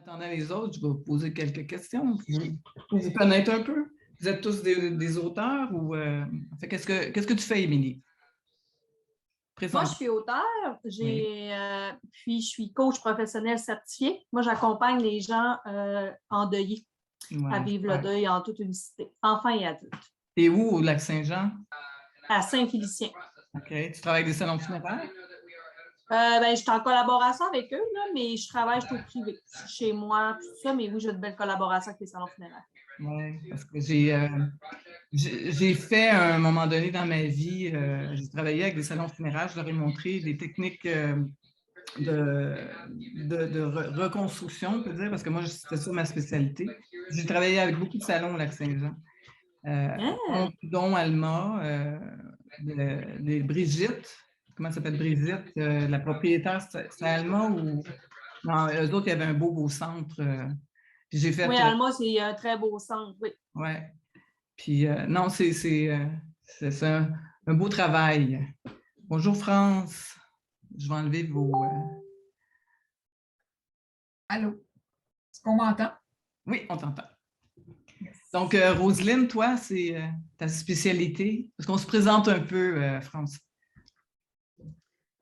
attendant les autres, je vais vous poser quelques questions pour vous connaître un peu. Vous êtes tous des auteurs ou qu'est-ce que tu fais, Émilie? Moi, je Présente. suis auteure, puis je suis coach professionnel certifié. Moi, j'accompagne les gens endeuillés à Ouais, vivre le super. deuil en toute unicité, enfants et adultes, T'es où au Lac-Saint-Jean? à Saint-Félicien. OK. Tu travailles avec des salons funéraires? Je suis en collaboration avec eux, là, mais je travaille au privé. Je suis chez moi, tout ça, mais oui, j'ai de belles collaborations avec les salons funéraires. Oui, parce que j'ai fait à un moment donné dans ma vie, j'ai travaillé avec des salons funéraires, je leur ai montré des techniques de reconstruction, on peut dire, parce que moi, c'était ça ma spécialité. J'ai travaillé avec beaucoup de salons au Lac-Saint-Jean, Ah! dont Alma, Brigitte. Comment ça s'appelle Brigitte? La propriétaire, c'est Alma ou. Non, eux autres, il y avait un beau centre. Puis j'ai Oui, fait. Alma, c'est un très beau centre, oui. Ouais. Puis non, c'est un beau travail. Bonjour France. Je vais enlever vos. Allô? Est-ce qu'on m'entend? Oui, on t'entend. Yes. Donc, Roselyne, toi, c'est ta spécialité. Est-ce qu'on se présente un peu, France?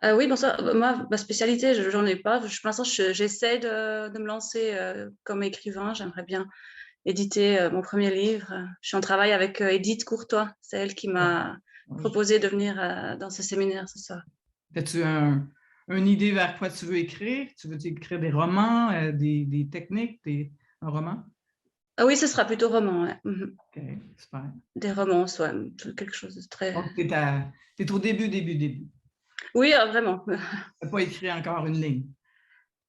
Oui, bonsoir. Moi, ma spécialité, j'en ai pas. Pour l'instant, j'essaie de me lancer comme écrivain. J'aimerais bien éditer mon premier livre. Je suis en travail avec Edith Courtois. C'est elle qui m'a proposé de venir dans ce séminaire ce soir. As-tu une idée vers quoi tu veux écrire? Tu veux écrire des romans, des techniques, un roman? Ah oui, ce sera plutôt roman. Ouais. OK, super. Des romans, soit quelque chose de très... Donc, tu es au début. Oui, vraiment. Tu n'as pas écrit encore une ligne.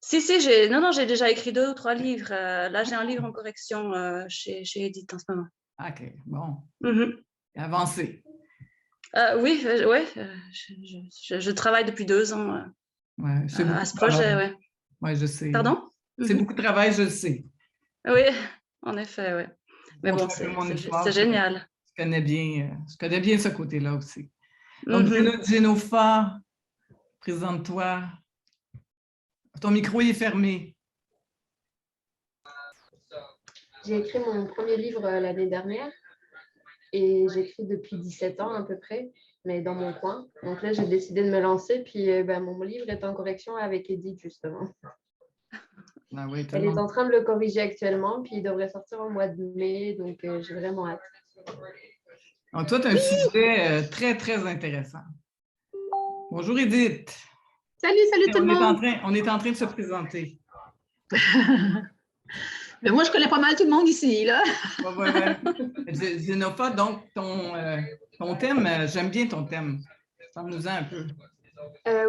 Si, j'ai déjà écrit 2 ou 3 livres. Là, j'ai un livre en correction chez Edith en ce moment. OK, bon. Mm-hmm. Avancé. Oui, je travaille depuis 2 ans Ouais, à ce projet. Ouais. Oui, je sais. Pardon? C'est beaucoup de travail, je le sais. Oui, en effet, oui. Mais bon, c'est génial. Je connais bien ce côté-là aussi. Donc, Génofa, présente-toi. Ton micro est fermé. J'ai écrit mon premier livre l'année dernière et j'écris depuis 17 ans à peu près, mais dans mon coin. Donc là, j'ai décidé de me lancer, puis mon livre est en correction avec Edith, justement. Ah oui, Elle est en train de le corriger actuellement, puis il devrait sortir au mois de mai, donc j'ai vraiment hâte. Donc, toi, tu as un sujet très, très intéressant. Bonjour, Edith. Salut tout le monde. On est en train de se présenter. Mais moi, je connais pas mal tout le monde ici, là. Ouais. Génofa, donc, ton thème, j'aime bien ton thème. Parle-nous-en un peu.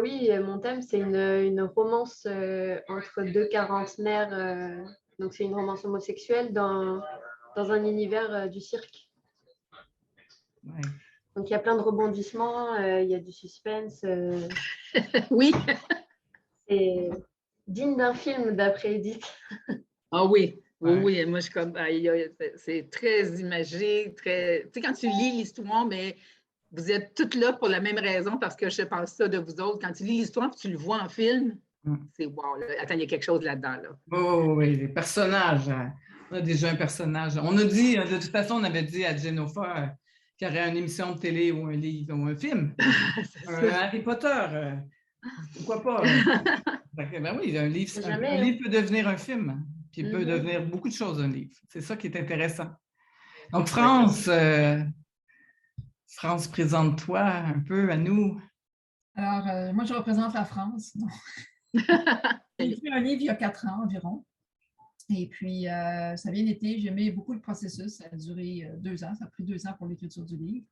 Oui, mon thème, c'est une romance entre 2 quarantenaires. Donc, c'est une romance homosexuelle dans un univers du cirque. Ouais. Donc, il y a plein de rebondissements, il y a du suspense. Oui. C'est digne d'un film d'après Edith. Ah oui. Ouais. Oui, moi, je suis comme, c'est très imagé, très... Tu sais, quand tu lis l'histoire, mais vous êtes toutes là pour la même raison, parce que je pense ça de vous autres. Quand tu lis l'histoire et tu le vois en film, c'est wow, là. Attends, il y a quelque chose là-dedans, là. Oh, oui, les personnages. On a déjà un personnage. On a dit, de toute façon, on avait dit à Jennifer qu'il y aurait une émission de télé ou un livre ou un film. Harry Potter. Pourquoi pas? Ben oui, un livre peut devenir un film. Puis il peut devenir beaucoup de choses, un livre. C'est ça qui est intéressant. Donc, France, présente-toi un peu à nous. Alors, moi, je représente la France. J'ai écrit un livre il y a 4 ans environ. Et puis, ça a bien été. J'ai aimé beaucoup le processus. Ça a duré 2 ans. Ça a pris 2 ans pour l'écriture du livre.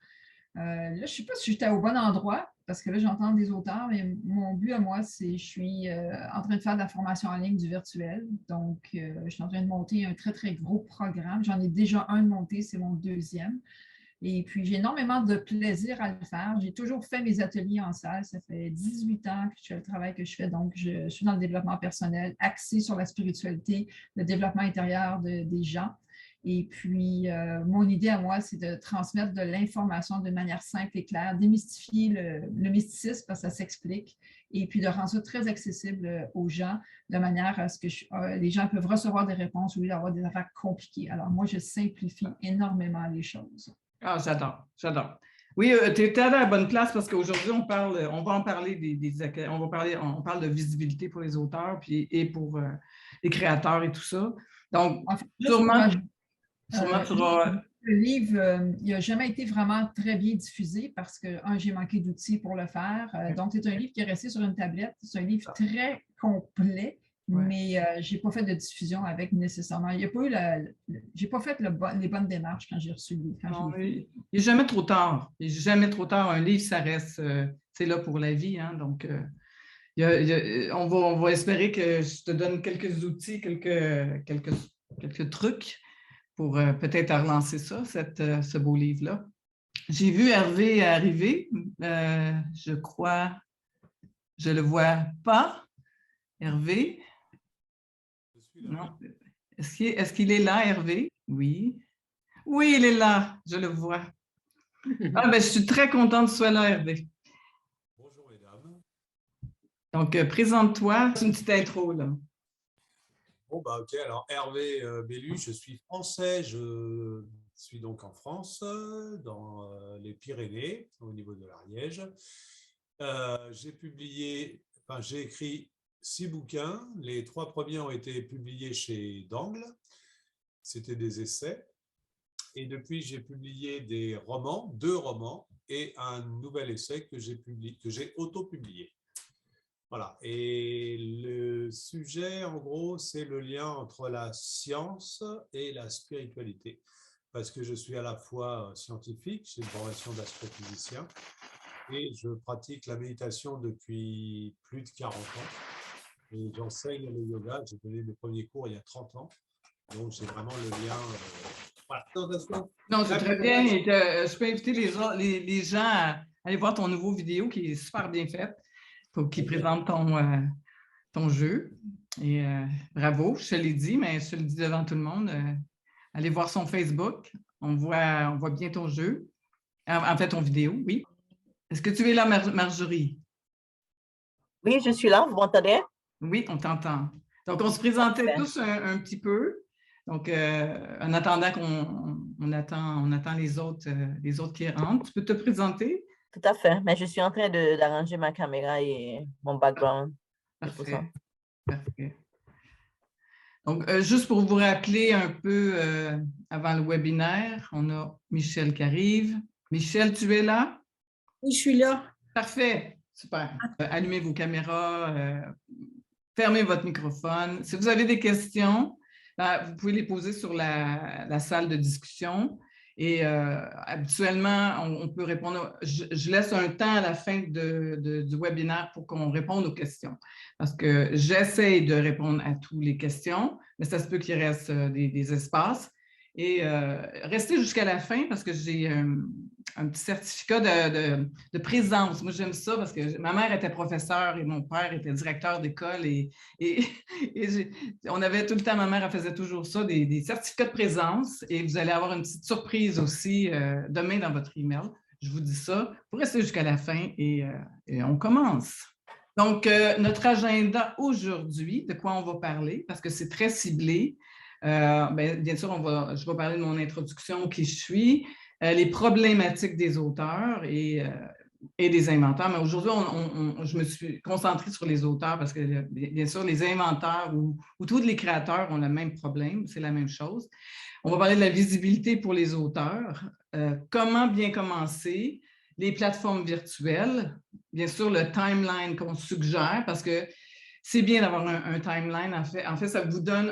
Là, je ne sais pas si j'étais au bon endroit, parce que là, j'entends des auteurs, mais mon but à moi, c'est je suis en train de faire de la formation en ligne du virtuel. Donc, je suis en train de monter un très, très gros programme. J'en ai déjà un de monté, c'est mon 2e. Et puis, j'ai énormément de plaisir à le faire. J'ai toujours fait mes ateliers en salle. Ça fait 18 ans que je fais le travail que je fais. Donc, je suis dans le développement personnel, axé sur la spiritualité, le développement intérieur des gens. Et puis, mon idée à moi, c'est de transmettre de l'information de manière simple et claire, démystifier le mysticisme, parce que ça s'explique, et puis de rendre ça très accessible aux gens, de manière à ce que les gens peuvent recevoir des réponses au lieu d'avoir des affaires compliquées. Alors, moi, je simplifie énormément les choses. Ah, j'adore, j'adore. Oui, tu es à la bonne place parce qu'aujourd'hui, on va en parler on parle de visibilité pour les auteurs et pour les créateurs et tout ça. Donc, en fait, sûrement tu auras... Le livre, il n'a jamais été vraiment très bien diffusé parce que, j'ai manqué d'outils pour le faire. Donc, c'est un livre qui est resté sur une tablette. C'est un livre très complet, mais je n'ai pas fait de diffusion avec nécessairement. Il y a pas eu j'ai pas fait les bonnes démarches quand j'ai reçu le livre. Non, il n'est jamais trop tard. Il n'est jamais trop tard. Un livre, ça reste, c'est là pour la vie. Hein? Donc, on va espérer que je te donne quelques outils, quelques trucs pour peut-être relancer ça, ce beau livre-là. J'ai vu Hervé arriver. Je crois, je ne le vois pas. Hervé? Non. Est-ce qu'il est là, Hervé? Oui. Oui, il est là. Je le vois. Ah, ben, je suis très contente que tu sois là, Hervé. Bonjour, mesdames. Donc, présente-toi. C'est une petite intro, là. Bon, bah, ok. Alors, Hervé Bellu, je suis français. Je suis donc en France, dans les Pyrénées, au niveau de l'Ariège. J'ai écrit 6 bouquins. Les 3 premiers ont été publiés chez Dangle. C'était des essais. Et depuis, j'ai publié des romans, 2 romans et un nouvel essai que j'ai auto-publié. Voilà. Et le sujet, en gros, c'est le lien entre la science et la spiritualité. Parce que je suis à la fois scientifique, j'ai une formation d'astrophysicien, et je pratique la méditation depuis plus de 40 ans. Et j'enseigne le yoga. J'ai donné mes premiers cours il y a 30 ans. Donc, j'ai vraiment le lien... Voilà. Non, c'est très bien. Et je peux inviter les gens à aller voir ton nouveau vidéo qui est super bien fait, qui présente ton jeu. Et bravo, je te l'ai dit, mais je te le dis devant tout le monde. Allez voir son Facebook. On voit bien ton jeu. En fait, ton vidéo, oui. Est-ce que tu es là, Marjorie? Oui, je suis là. Vous m'entendez? Oui, on t'entend. Donc, on se présentait tous un petit peu. Donc, en attendant qu'on attend les autres qui rentrent, tu peux te présenter? Tout à fait. Mais je suis en train d'arranger ma caméra et mon background. Parfait. Parfait. Donc, juste pour vous rappeler un peu avant le webinaire, on a Michel qui arrive. Michel, tu es là? Oui, je suis là. Parfait. Super. Allumez vos caméras, fermez votre microphone. Si vous avez des questions, vous pouvez les poser sur la salle de discussion et habituellement, on peut répondre. Je laisse un temps à la fin du webinaire pour qu'on réponde aux questions parce que j'essaie de répondre à toutes les questions, mais ça se peut qu'il reste des espaces. Et restez jusqu'à la fin parce que j'ai un petit certificat de présence. Moi, j'aime ça parce que ma mère était professeure et mon père était directeur d'école et on avait tout le temps, ma mère elle faisait toujours ça, des certificats de présence et vous allez avoir une petite surprise aussi demain dans votre email. Je vous dis ça. Vous restez jusqu'à la fin et on commence. Donc, notre agenda aujourd'hui, de quoi on va parler parce que c'est très ciblé. Bien sûr, je vais parler de mon introduction, qui je suis, les problématiques des auteurs et des inventeurs. Mais aujourd'hui, je me suis concentrée sur les auteurs parce que, bien sûr, les inventeurs ou tous les créateurs ont le même problème, c'est la même chose. On va parler de la visibilité pour les auteurs, comment bien commencer, les plateformes virtuelles, bien sûr, le timeline qu'on suggère parce que c'est bien d'avoir un timeline. En fait, ça vous donne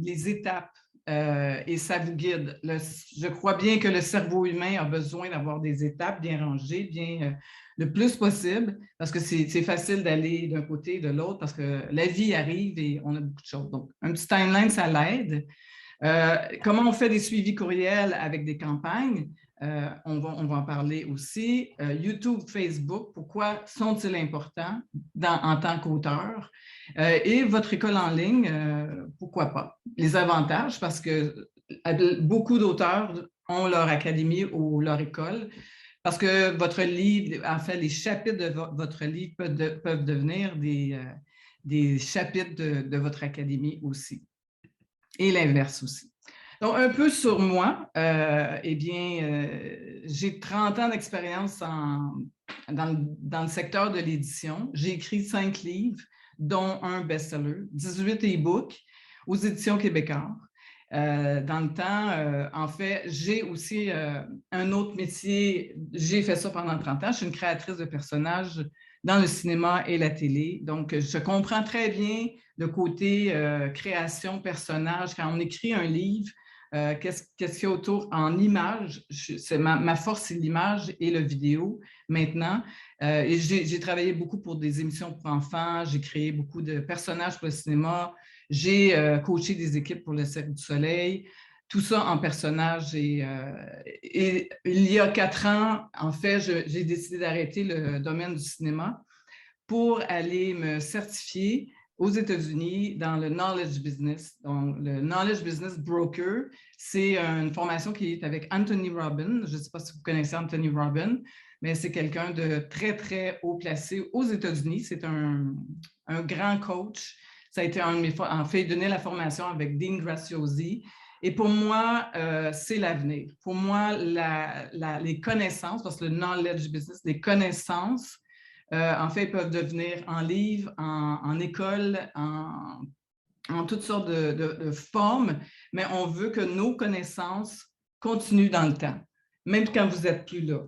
les étapes et ça vous guide. Je crois bien que le cerveau humain a besoin d'avoir des étapes bien rangées, bien le plus possible, parce que c'est facile d'aller d'un côté et de l'autre, parce que la vie arrive et on a beaucoup de choses. Donc, un petit timeline, ça l'aide. Comment on fait des suivis courriels avec des campagnes? On va en parler aussi. YouTube, Facebook, pourquoi sont-ils importants en tant qu'auteur? Et votre école en ligne, pourquoi pas? Les avantages, parce que beaucoup d'auteurs ont leur académie ou leur école, parce que votre livre, en fait, les chapitres de votre livre peuvent devenir des chapitres de votre académie aussi, et l'inverse aussi. Donc, un peu sur moi, eh bien, j'ai 30 ans d'expérience dans le secteur de l'édition. J'ai écrit 5 livres, dont un best-seller, 18 e-books aux éditions Québécois. Dans le temps, en fait, j'ai aussi un autre métier. J'ai fait ça pendant 30 ans. Je suis une créatrice de personnages dans le cinéma et la télé. Donc, je comprends très bien le côté création, personnage. Quand on écrit un livre, qu'est-ce qu'il y a autour en images? Ma force, c'est l'image et le vidéo maintenant. Et j'ai travaillé beaucoup pour des émissions pour enfants. J'ai créé beaucoup de personnages pour le cinéma. J'ai coaché des équipes pour le Cirque du Soleil. Tout ça en personnage. Et il y a 4 ans, en fait, j'ai décidé d'arrêter le domaine du cinéma pour aller me certifier aux États-Unis dans le Knowledge Business. Donc, le Knowledge Business Broker, c'est une formation qui est avec Anthony Robbins. Je ne sais pas si vous connaissez Anthony Robbins, mais c'est quelqu'un de très, très haut placé aux États-Unis. C'est un grand coach. Ça a été un de mes... En fait, il donnait la formation avec Dean Graziosi. Et pour moi, c'est l'avenir. Pour moi, les connaissances, parce que le Knowledge Business, les connaissances, en fait, peuvent devenir en livre, en école, en toutes sortes de formes, mais on veut que nos connaissances continuent dans le temps, même quand vous n'êtes plus là.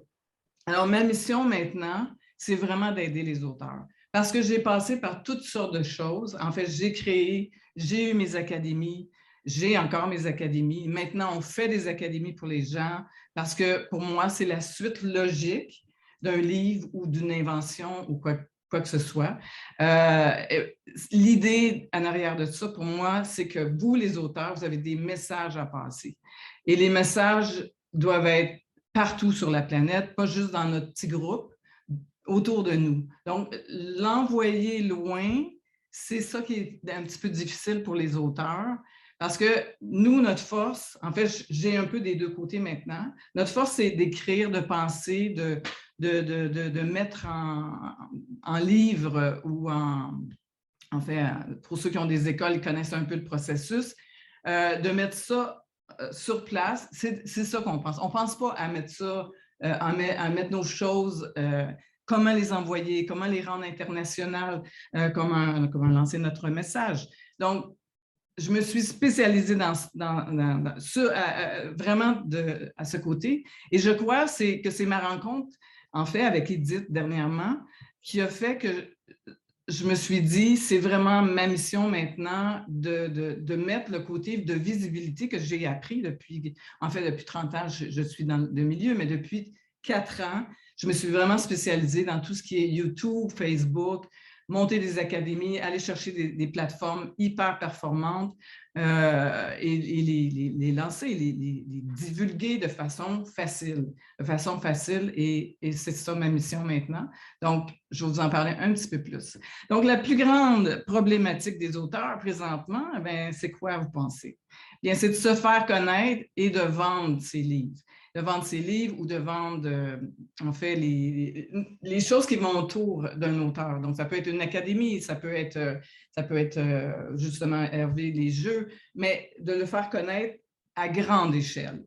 Alors, ma mission maintenant, c'est vraiment d'aider les auteurs. Parce que j'ai passé par toutes sortes de choses. En fait, j'ai eu mes académies, j'ai encore mes académies. Maintenant, on fait des académies pour les gens parce que pour moi, c'est la suite logique d'un livre ou d'une invention ou quoi que ce soit. L'idée en arrière de ça, pour moi, c'est que vous, les auteurs, vous avez des messages à passer. Et les messages doivent être partout sur la planète, pas juste dans notre petit groupe, autour de nous. Donc, l'envoyer loin, c'est ça qui est un petit peu difficile pour les auteurs. Parce que nous, notre force, en fait, j'ai un peu des deux côtés maintenant. Notre force, c'est d'écrire, de penser, de mettre en livre ou en fait, pour ceux qui ont des écoles, ils connaissent un peu le processus, de mettre ça sur place. C'est ça qu'on pense. On ne pense pas à mettre ça, à mettre nos choses, comment les envoyer, comment les rendre internationales, comment lancer notre message. Donc, je me suis spécialisée vraiment à ce côté. Et je crois que c'est ma rencontre, en fait, avec Edith dernièrement, qui a fait que je me suis dit, c'est vraiment ma mission maintenant de mettre le côté de visibilité que j'ai appris depuis 30 ans, je suis dans le milieu, mais depuis 4 ans, je me suis vraiment spécialisée dans tout ce qui est YouTube, Facebook, monter des académies, aller chercher des plateformes hyper performantes et les lancer, les divulguer de façon facile. Et c'est ça ma mission maintenant. Donc, je vais vous en parler un petit peu plus. Donc, la plus grande problématique des auteurs présentement, c'est quoi vous pensez? Bien, c'est de se faire connaître et de vendre ses livres. De vendre ses livres ou de vendre, en fait, les choses qui vont autour d'un auteur. Donc, ça peut être une académie, ça peut être justement Hervé, les jeux, mais de le faire connaître à grande échelle.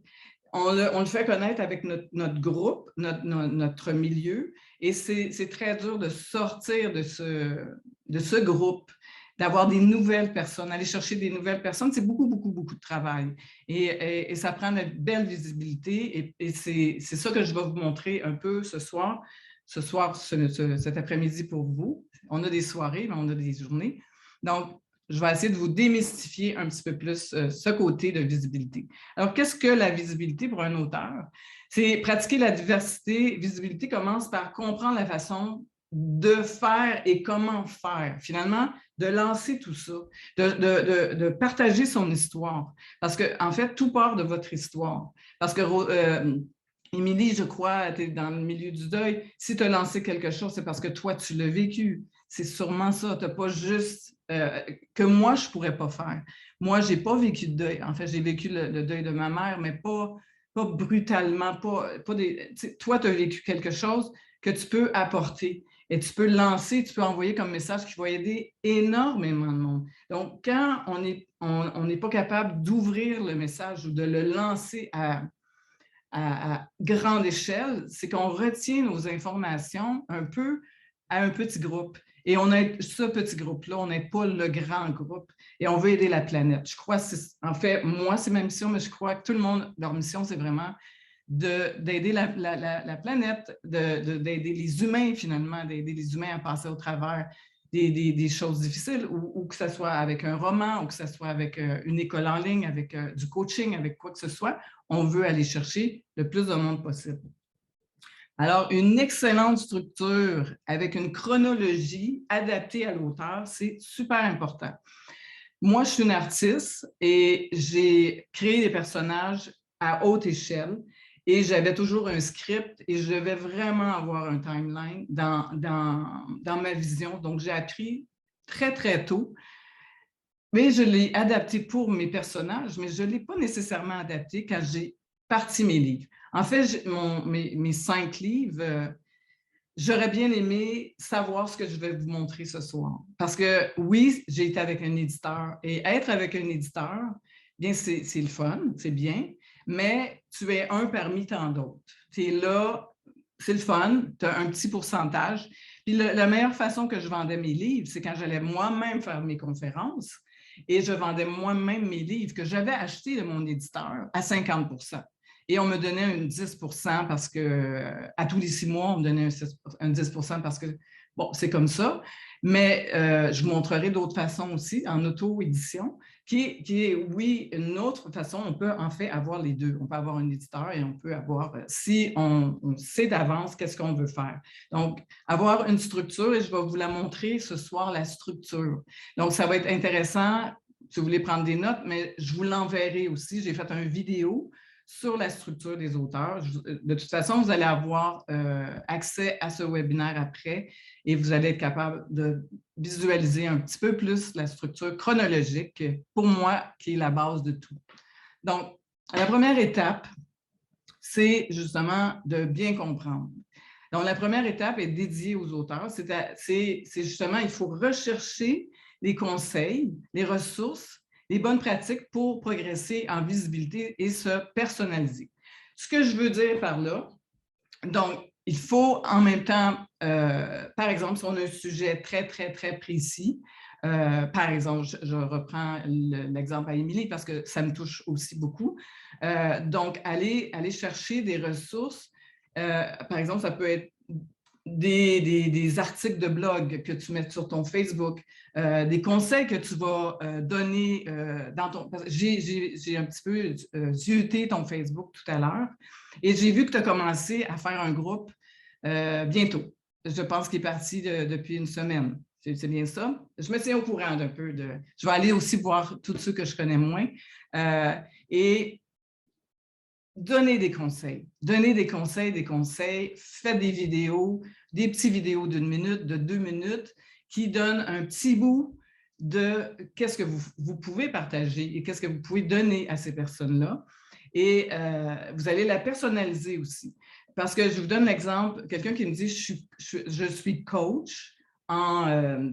On le fait connaître avec notre groupe, notre milieu, et c'est très dur de sortir de ce groupe, d'avoir des nouvelles personnes, aller chercher des nouvelles personnes, c'est beaucoup, beaucoup, beaucoup de travail. Et ça prend une belle visibilité et c'est ça que je vais vous montrer un peu ce soir. Cet après-midi pour vous. On a des soirées, mais on a des journées. Donc, je vais essayer de vous démystifier un petit peu plus ce côté de visibilité. Alors, qu'est-ce que la visibilité pour un auteur? C'est pratiquer la diversité. Visibilité commence par comprendre la façon de faire et comment faire. Finalement, de lancer tout ça, de partager son histoire. Parce qu'en fait, tout part de votre histoire. Parce que, Émilie, je crois, tu es dans le milieu du deuil. Si tu as lancé quelque chose, c'est parce que toi, tu l'as vécu. c'est sûrement ça. Tu n'as pas juste que moi, je ne pourrais pas faire. Moi, je n'ai pas vécu de deuil. En fait, j'ai vécu le deuil de ma mère, mais pas brutalement. Toi, tu as vécu quelque chose que tu peux apporter et tu peux lancer, tu peux envoyer comme message qui va aider énormément de monde. Donc, quand on n'est pas capable d'ouvrir le message ou de le lancer à grande échelle, c'est qu'on retient nos informations un peu à un petit groupe. Et on a ce petit groupe-là, on n'est pas le grand groupe et on veut aider la planète. Je crois, en fait, moi, c'est ma mission, mais je crois que tout le monde, leur mission, c'est vraiment d'aider la planète, d'aider les humains, finalement, d'aider les humains à passer au travers des choses difficiles, ou que ce soit avec un roman, ou que ce soit avec une école en ligne, avec du coaching, avec quoi que ce soit. On veut aller chercher le plus de monde possible. Alors, une excellente structure avec une chronologie adaptée à l'auteur, c'est super important. Moi, je suis une artiste et j'ai créé des personnages à haute échelle et j'avais toujours un script et je devais vraiment avoir un timeline dans ma vision. Donc, j'ai appris très, très tôt, mais je l'ai adapté pour mes personnages, mais je ne l'ai pas nécessairement adapté quand j'ai parti mes livres. En fait, mes 5 livres, j'aurais bien aimé savoir ce que je vais vous montrer ce soir. Parce que oui, j'ai été avec un éditeur et être avec un éditeur, bien, c'est le fun, c'est bien, mais tu es un parmi tant d'autres. Tu es là, c'est le fun, tu as un petit pourcentage. Puis la meilleure façon que je vendais mes livres, c'est quand j'allais moi-même faire mes conférences et je vendais moi-même mes livres que j'avais achetés de mon éditeur à 50 %. Et on me donnait un 10 % parce que, à tous les 6 mois, on me donnait un 10 % parce que, bon, c'est comme ça. Mais je vous montrerai d'autres façons aussi en auto-édition, qui est, oui, une autre façon. On peut en fait avoir les deux. On peut avoir un éditeur et on peut avoir, si on sait d'avance qu'est-ce qu'on veut faire. Donc, avoir une structure, et je vais vous la montrer ce soir, la structure. Donc, ça va être intéressant si vous voulez prendre des notes, mais je vous l'enverrai aussi. J'ai fait une vidéo sur la structure des auteurs. De toute façon, vous allez avoir accès à ce webinaire après et vous allez être capable de visualiser un petit peu plus la structure chronologique, pour moi, qui est la base de tout. Donc, la première étape, c'est justement de bien comprendre. Donc, la première étape est dédiée aux auteurs. C'est justement, il faut rechercher les conseils, les ressources, les bonnes pratiques pour progresser en visibilité et se personnaliser. Ce que je veux dire par là, donc, il faut en même temps, par exemple, si on a un sujet très, très, très précis, par exemple, je reprends l'exemple à Émilie parce que ça me touche aussi beaucoup. Donc, aller chercher des ressources, par exemple, ça peut être des articles de blog que tu mets sur ton Facebook, des conseils que tu vas donner dans ton... J'ai un petit peu zioté ton Facebook tout à l'heure et j'ai vu que tu as commencé à faire un groupe bientôt. Je pense qu'il est parti depuis une semaine. C'est bien ça? Je me tiens au courant d'un peu de... Je vais aller aussi voir tous ceux que je connais moins. Et donnez des conseils. Donnez des conseils. Faites des vidéos, des petites vidéos d'1 minute, de 2 minutes, qui donnent un petit bout de qu'est-ce que vous pouvez partager et qu'est-ce que vous pouvez donner à ces personnes-là. Et vous allez la personnaliser aussi. Parce que je vous donne l'exemple, quelqu'un qui me dit je suis coach. Je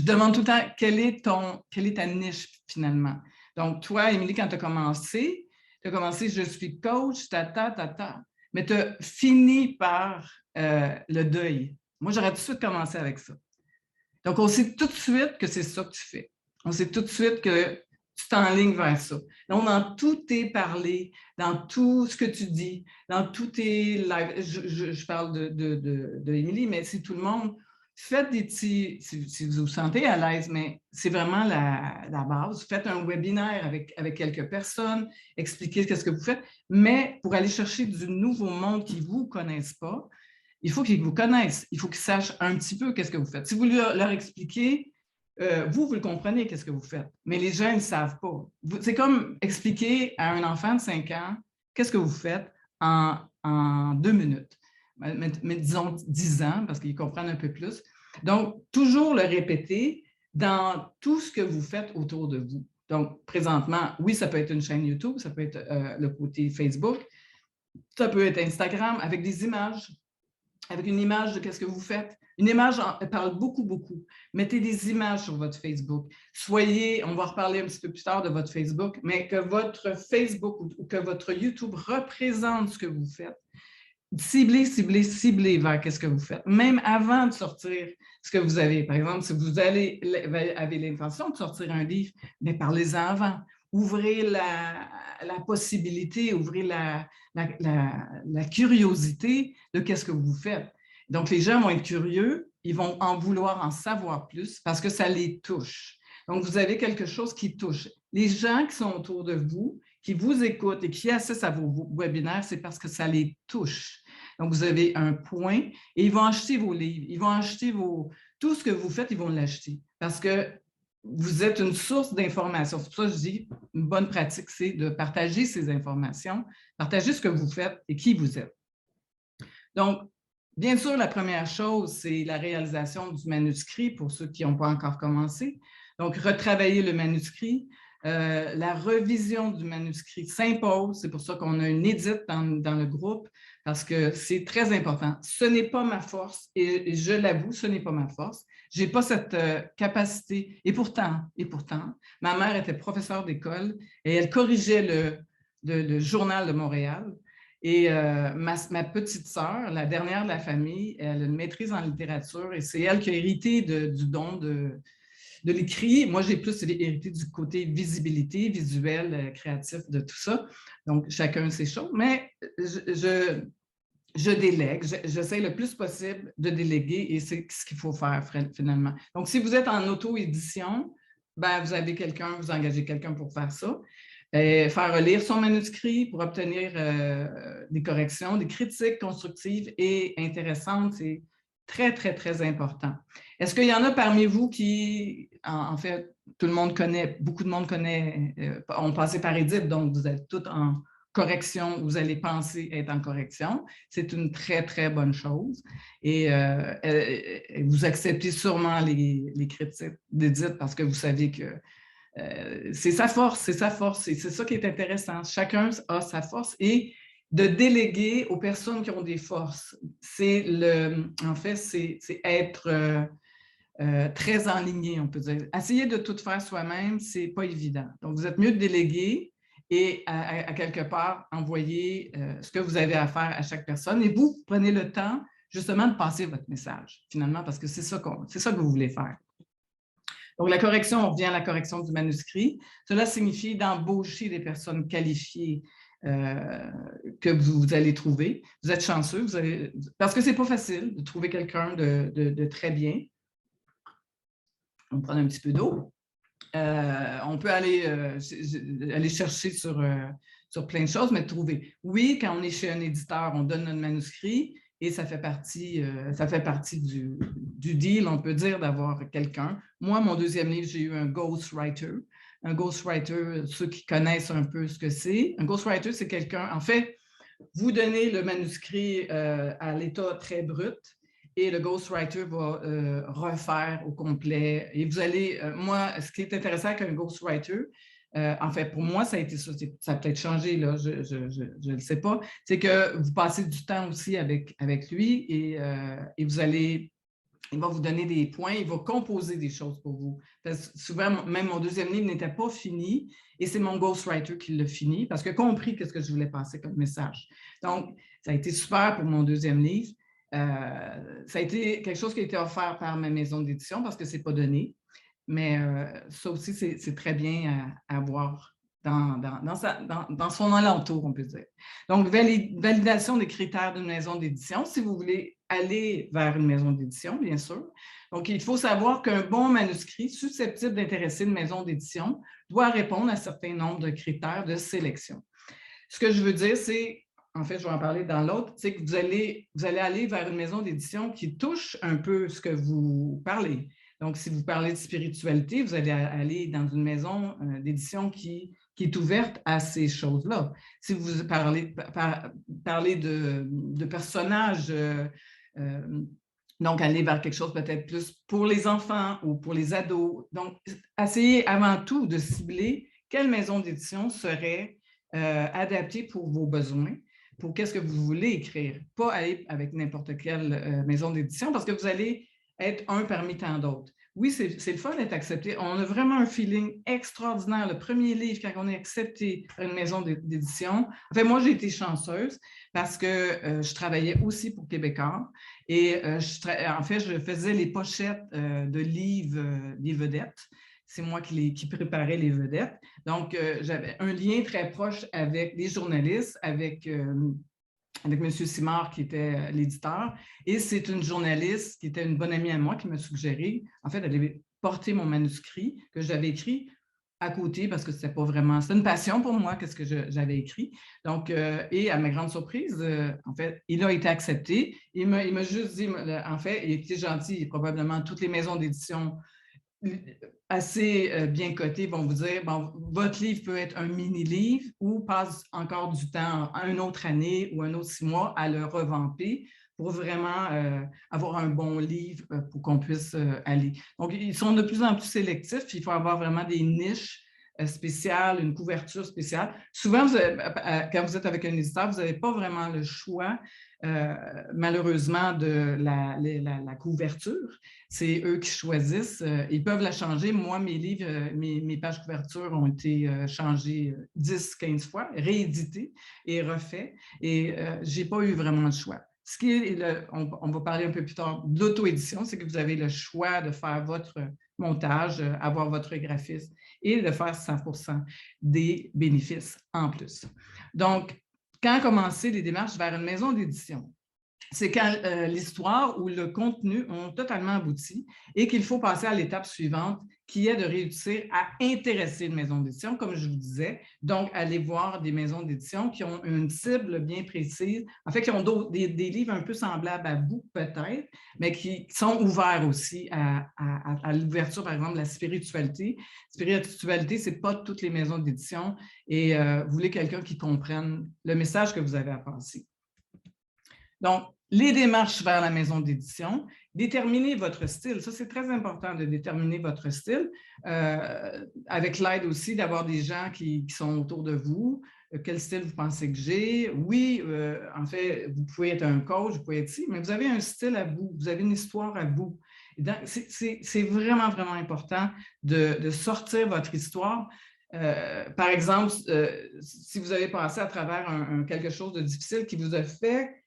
demande tout le temps quelle est ta niche finalement. Donc, toi, Émilie, quand tu as commencé, je suis coach, mais tu as fini par le deuil. Moi, j'aurais tout de suite commencé avec ça. Donc, on sait tout de suite que c'est ça que tu fais. On sait tout de suite que tu t'enlignes vers ça. Donc, dans tous tes parlers, dans tout ce que tu dis, dans tous tes lives, je parle de Émilie, mais c'est tout le monde. Faites des petits, si vous vous sentez à l'aise, mais c'est vraiment la base. Faites un webinaire avec quelques personnes, expliquez ce que vous faites, mais pour aller chercher du nouveau monde qui ne vous connaissent pas, il faut qu'ils vous connaissent, il faut qu'ils sachent un petit peu qu'est-ce que vous faites. Si vous leur expliquez, vous le comprenez, qu'est-ce que vous faites, mais les gens ne savent pas. C'est comme expliquer à un enfant de 5 ans qu'est-ce que vous faites en 2 minutes. mais disons 10 ans, parce qu'ils comprennent un peu plus. Donc, toujours le répéter dans tout ce que vous faites autour de vous. Donc, présentement, oui, ça peut être une chaîne YouTube, ça peut être le côté Facebook, ça peut être Instagram avec des images, avec une image de qu'est-ce que vous faites. Une image parle beaucoup, beaucoup. Mettez des images sur votre Facebook. Soyez, on va reparler un petit peu plus tard de votre Facebook, mais que votre Facebook ou que votre YouTube représente ce que vous faites. Ciblez, ciblez, ciblez vers qu'est-ce que vous faites. Même avant de sortir ce que vous avez. Par exemple, si vous avez l'intention de sortir un livre, mais parlez-en avant. Ouvrez la possibilité, ouvrez la curiosité de qu'est-ce que vous faites. Donc, les gens vont être curieux, ils vont en vouloir en savoir plus parce que ça les touche. Donc, vous avez quelque chose qui touche. Les gens qui sont autour de vous, qui vous écoutent et qui assistent à vos webinaires, c'est parce que ça les touche. Donc, vous avez un point et ils vont acheter vos livres, ils vont acheter tout ce que vous faites, ils vont l'acheter parce que vous êtes une source d'informations. C'est pour ça que je dis, une bonne pratique, c'est de partager ces informations, partager ce que vous faites et qui vous êtes. Donc, bien sûr, la première chose, c'est la réalisation du manuscrit pour ceux qui n'ont pas encore commencé. Donc, retravailler le manuscrit. La revision du manuscrit s'impose. C'est pour ça qu'on a une édite dans le groupe, parce que c'est très important. Ce n'est pas ma force, et je l'avoue, ce n'est pas ma force. Je n'ai pas cette capacité. Et pourtant, ma mère était professeure d'école et elle corrigeait le Journal de Montréal. Et ma petite sœur, la dernière de la famille, elle a une maîtrise en littérature et c'est elle qui a hérité du don de l'écrit. Moi, j'ai plus hérité du côté visibilité, visuel, créatif, de tout ça. Donc, chacun ses choses. Mais je délègue. J'essaie le plus possible de déléguer et c'est ce qu'il faut faire finalement. Donc, si vous êtes en auto-édition, ben, vous avez quelqu'un, vous engagez quelqu'un pour faire ça. Faire relire son manuscrit pour obtenir des corrections, des critiques constructives et intéressantes, c'est très, très, très important. Est-ce qu'il y en a parmi vous qui, en fait, tout le monde connaît, beaucoup de monde connaît, ont passé par Édith, donc vous êtes tous en correction, vous allez penser être en correction. C'est une très, très bonne chose. Et vous acceptez sûrement les critiques d'Édith parce que vous savez que c'est sa force, et c'est ça qui est intéressant. Chacun a sa force et de déléguer aux personnes qui ont des forces. En fait, c'est être très enligné, on peut dire. Essayer de tout faire soi-même, c'est pas évident. Donc, vous êtes mieux de déléguer et à quelque part envoyer ce que vous avez à faire à chaque personne. Et vous prenez le temps justement de passer votre message, finalement, parce que c'est ça que vous voulez faire. Donc, la correction, on revient à la correction du manuscrit. Cela signifie d'embaucher des personnes qualifiées que vous allez trouver. Vous êtes chanceux, parce que ce n'est pas facile de trouver quelqu'un de très bien. On va prendre un petit peu d'eau. On peut aller chercher sur plein de choses, mais trouver. Oui, quand on est chez un éditeur, on donne notre manuscrit, et ça fait partie du deal, on peut dire, d'avoir quelqu'un. Moi, mon deuxième livre, j'ai eu un ghostwriter. Un ghostwriter, ceux qui connaissent un peu ce que c'est. Un ghostwriter, c'est quelqu'un, en fait, vous donnez le manuscrit à l'état très brut et le ghostwriter va refaire au complet. Et vous allez, moi, ce qui est intéressant avec un ghostwriter, en fait, pour moi, ça a été ça. Ça a peut-être changé, là, je ne le sais pas. C'est que vous passez du temps aussi avec lui et il va vous donner des points, il va composer des choses pour vous. Parce que souvent, même mon deuxième livre n'était pas fini et c'est mon ghostwriter qui l'a fini parce qu'il a compris ce que je voulais passer comme message. Donc, ça a été super pour mon deuxième livre. Ça a été quelque chose qui a été offert par ma maison d'édition parce que ce n'est pas donné. Mais ça aussi, c'est très bien à voir dans son alentour, on peut dire. Donc, validation des critères d'une maison d'édition, si vous voulez aller vers une maison d'édition, bien sûr. Donc, il faut savoir qu'un bon manuscrit susceptible d'intéresser une maison d'édition doit répondre à un certain nombre de critères de sélection. Ce que je veux dire, c'est, en fait, je vais en parler dans l'autre, c'est que vous allez aller vers une maison d'édition qui touche un peu ce que vous parlez. Donc, si vous parlez de spiritualité, vous allez aller dans une maison d'édition qui qui est ouverte à ces choses-là. Si vous parlez de personnages, donc aller vers quelque chose peut-être plus pour les enfants ou pour les ados. Donc, essayez avant tout de cibler quelle maison d'édition serait adaptée pour vos besoins, pour qu'est-ce que vous voulez écrire. Pas aller avec n'importe quelle maison d'édition parce que vous allez être un parmi tant d'autres. Oui, c'est le fun d'être accepté. On a vraiment un feeling extraordinaire. Le premier livre, quand on est accepté par une maison d'édition, en fait, moi, j'ai été chanceuse parce que je travaillais aussi pour Québécois et en fait, je faisais les pochettes de livres des vedettes. C'est moi qui préparais les vedettes. Donc, j'avais un lien très proche avec les journalistes, avec M. Simard, qui était l'éditeur. Et c'est une journaliste qui était une bonne amie à moi qui m'a suggéré, en fait, d'aller porter mon manuscrit que j'avais écrit à côté parce que c'était pas vraiment... C'était une passion pour moi, qu'est-ce que j'avais écrit. Donc, et à ma grande surprise, en fait, il a été accepté. Il m'a juste dit, en fait, il était gentil, probablement toutes les maisons d'édition assez bien cotés vont vous dire, bon, votre livre peut être un mini-livre ou passe encore du temps, une autre année ou un autre 6 mois à le revamper pour vraiment avoir un bon livre pour qu'on puisse aller. Donc, ils sont de plus en plus sélectifs. Il faut avoir vraiment des niches spéciales, une couverture spéciale. Souvent, quand vous êtes avec un éditeur, vous n'avez pas vraiment le choix, malheureusement, de la couverture. C'est eux qui choisissent. Ils peuvent la changer. Moi, mes livres, mes pages couverture ont été changées 10-15 fois, rééditées et refaits. Et je n'ai pas eu vraiment le choix. Ce qui est, on va parler un peu plus tard de l'auto-édition, c'est que vous avez le choix de faire votre montage, avoir votre graphisme et de faire 100% des bénéfices en plus. Donc, quand commencer les démarches vers une maison d'édition? C'est quand l'histoire ou le contenu ont totalement abouti et qu'il faut passer à l'étape suivante, qui est de réussir à intéresser une maison d'édition, comme je vous disais. Donc, aller voir des maisons d'édition qui ont une cible bien précise, en fait, qui ont des livres un peu semblables à vous, peut-être, mais qui sont ouverts aussi à l'ouverture, par exemple, de la spiritualité. Spiritualité, ce n'est pas toutes les maisons d'édition et vous voulez quelqu'un qui comprenne le message que vous avez à passer. Donc, les démarches vers la maison d'édition, déterminer votre style. Ça, c'est très important de déterminer votre style, avec l'aide aussi d'avoir des gens qui sont autour de vous. Quel style vous pensez que j'ai? Oui, en fait, vous pouvez être un coach, vous pouvez être ici, mais vous avez un style à vous, vous avez une histoire à vous. C'est vraiment, vraiment important de sortir votre histoire. Par exemple, si vous avez passé à travers quelque chose de difficile qui vous a fait,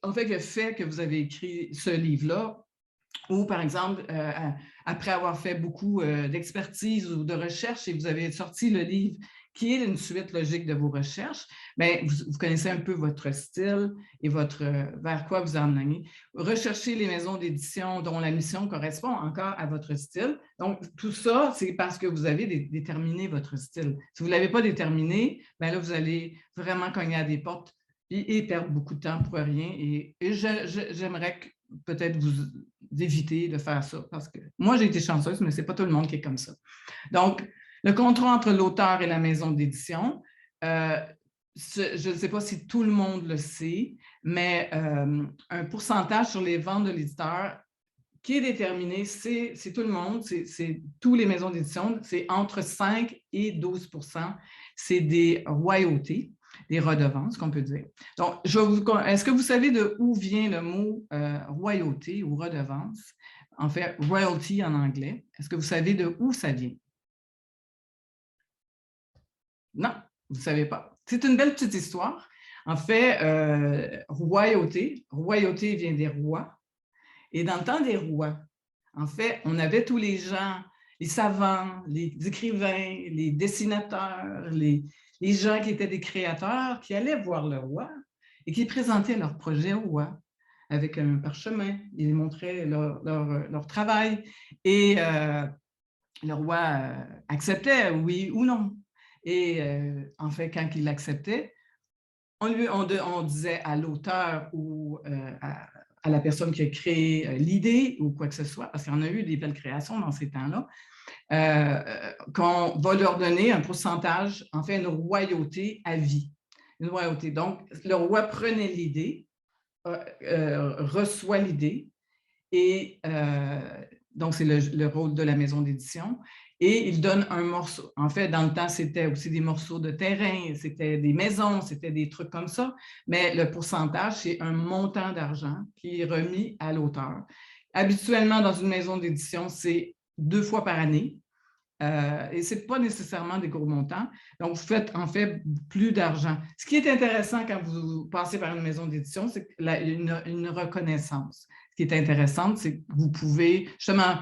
en fait, le fait que vous avez écrit ce livre-là, ou par exemple, après avoir fait beaucoup d'expertise ou de recherche et vous avez sorti le livre qui est une suite logique de vos recherches, bien, vous connaissez un peu votre style et vers quoi vous en allez. Recherchez les maisons d'édition dont la mission correspond encore à votre style. Donc, tout ça, c'est parce que vous avez déterminé votre style. Si vous ne l'avez pas déterminé, bien là, vous allez vraiment cogner à des portes et perdre beaucoup de temps pour rien. Et j'aimerais peut-être vous éviter de faire ça parce que moi, j'ai été chanceuse, mais ce n'est pas tout le monde qui est comme ça. Donc, le contrat entre l'auteur et la maison d'édition, je ne sais pas si tout le monde le sait, mais un pourcentage sur les ventes de l'éditeur qui est déterminé, c'est tout le monde, c'est tous les maisons d'édition, c'est entre 5 et 12 %. C'est des royautés, des redevances, qu'on peut dire. Donc, est-ce que vous savez de où vient le mot royauté ou redevance? En fait, royalty en anglais. Est-ce que vous savez de où ça vient? Non, vous ne savez pas. C'est une belle petite histoire. En fait, royauté vient des rois. Et dans le temps des rois, en fait, on avait tous les gens, les savants, les écrivains, les dessinateurs, les gens qui étaient des créateurs, qui allaient voir le roi et qui présentaient leur projet au roi avec un parchemin. Ils montraient leur travail et le roi acceptait, oui ou non. Et en fait, quand il l'acceptait, on disait à l'auteur ou à la personne qui a créé l'idée ou quoi que ce soit, parce qu'il y en a eu des belles créations dans ces temps-là, qu'on va leur donner un pourcentage, en fait, une royauté à vie. Une royauté. Donc, le roi prenait l'idée, reçoit l'idée, et donc, c'est le rôle de la maison d'édition. Et il donne un morceau. En fait, dans le temps, c'était aussi des morceaux de terrain, c'était des maisons, c'était des trucs comme ça. Mais le pourcentage, c'est un montant d'argent qui est remis à l'auteur. Habituellement, dans une maison d'édition, c'est 2 fois par année. Et ce n'est pas nécessairement des gros montants. Donc, vous faites en fait plus d'argent. Ce qui est intéressant quand vous passez par une maison d'édition, c'est une reconnaissance. Ce qui est intéressant, c'est que vous pouvez justement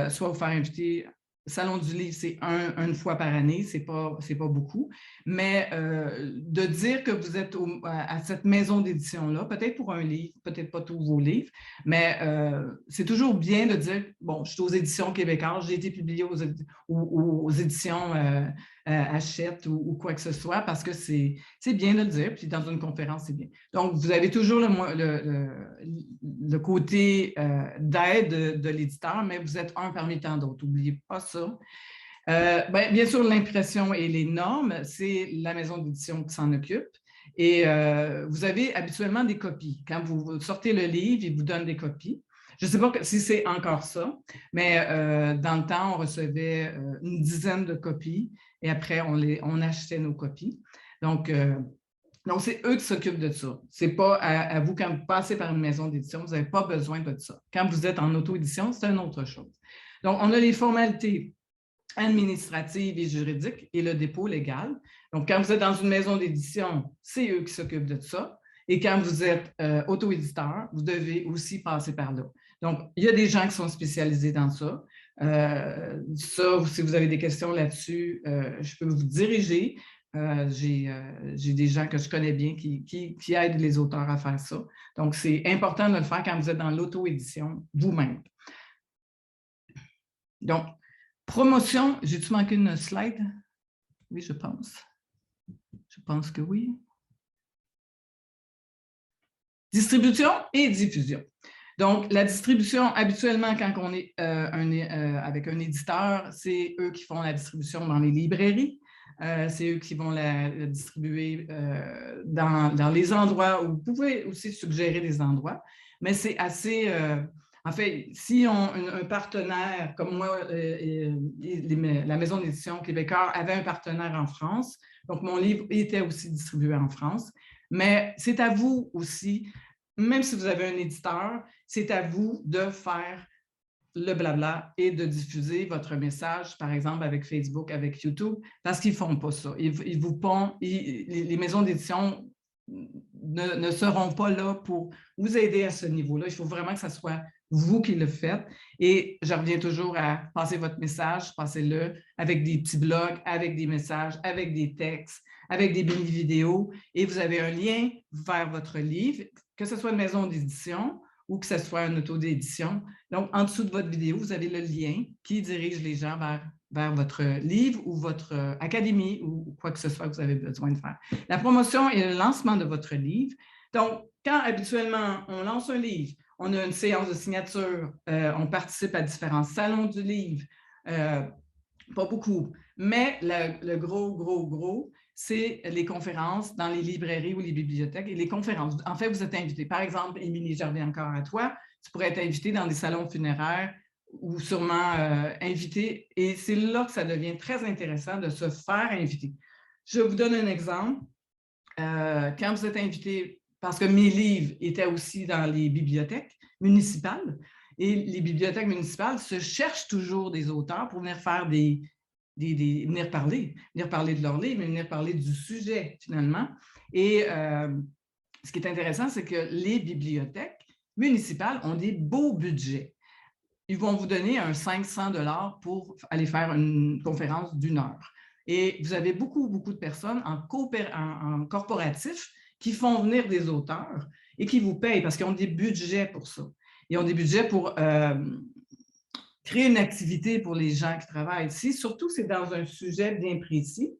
soit vous faire inviter. Salon du livre, c'est une fois par année, c'est pas beaucoup, mais de dire que vous êtes à cette maison d'édition-là, peut-être pour un livre, peut-être pas tous vos livres, mais c'est toujours bien de dire, bon, je suis aux éditions québécoises, j'ai été publié aux éditions Hachette ou quoi que ce soit, parce que c'est bien de le dire, puis dans une conférence, c'est bien. Donc, vous avez toujours le côté d'aide de l'éditeur, mais vous êtes un parmi tant d'autres, n'oubliez pas ça. Bien sûr, l'impression et les normes, c'est la maison d'édition qui s'en occupe. Et vous avez habituellement des copies. Quand vous sortez le livre, ils vous donnent des copies. Je ne sais pas si c'est encore ça, mais dans le temps, on recevait une dizaine de copies et après, on achetait nos copies. Donc, c'est eux qui s'occupent de ça. Ce n'est pas à vous, quand vous passez par une maison d'édition, vous n'avez pas besoin de ça. Quand vous êtes en auto-édition, c'est une autre chose. Donc, on a les formalités administratives et juridiques et le dépôt légal. Donc, quand vous êtes dans une maison d'édition, c'est eux qui s'occupent de ça. Et quand vous êtes auto-éditeur, vous devez aussi passer par là. Donc, il y a des gens qui sont spécialisés dans ça. Si vous avez des questions là-dessus, je peux vous diriger. J'ai des gens que je connais bien qui aident les auteurs à faire ça. Donc, c'est important de le faire quand vous êtes dans l'auto-édition vous-même. Donc, promotion, j'ai-tu manqué une slide? Oui, je pense. Je pense que oui. Distribution et diffusion. Donc, la distribution, habituellement, quand on est avec un éditeur, c'est eux qui font la distribution dans les librairies. C'est eux qui vont la distribuer dans les endroits où vous pouvez aussi suggérer des endroits. Mais c'est assez... en fait, si un partenaire, comme moi, la maison d'édition québécoise avait un partenaire en France, donc mon livre était aussi distribué en France, mais c'est à vous aussi, même si vous avez un éditeur, c'est à vous de faire le blabla et de diffuser votre message, par exemple, avec Facebook, avec YouTube, parce qu'ils ne font pas ça. Les maisons d'édition ne seront pas là pour vous aider à ce niveau-là. Il faut vraiment que ce soit vous qui le faites. Et je reviens toujours à passer votre message, passez-le avec des petits blogs, avec des messages, avec des textes, avec des mini-vidéos, et vous avez un lien vers votre livre, que ce soit une maison d'édition ou que ce soit une auto-d'édition. Donc, en dessous de votre vidéo, vous avez le lien qui dirige les gens vers votre livre ou votre académie ou quoi que ce soit que vous avez besoin de faire. La promotion et le lancement de votre livre. Donc, quand habituellement on lance un livre, on a une séance de signature, on participe à différents salons du livre, pas beaucoup, mais le gros, c'est les conférences dans les librairies ou les bibliothèques et les conférences. En fait, vous êtes invité. Par exemple, Émilie, je reviens encore à toi, tu pourrais être invité dans des salons funéraires ou sûrement invité. Et c'est là que ça devient très intéressant de se faire inviter. Je vous donne un exemple. Quand vous êtes invité, parce que mes livres étaient aussi dans les bibliothèques municipales, et les bibliothèques municipales se cherchent toujours des auteurs pour venir faire venir parler de leur livre, mais venir parler du sujet, finalement. Et ce qui est intéressant, c'est que les bibliothèques municipales ont des beaux budgets. Ils vont vous donner un 500 $ pour aller faire une conférence d'1 heure. Et vous avez beaucoup de personnes en corporatif qui font venir des auteurs et qui vous payent parce qu'ils ont des budgets pour ça. Ils ont des budgets pour créer une activité pour les gens qui travaillent ici. Surtout, c'est dans un sujet bien précis.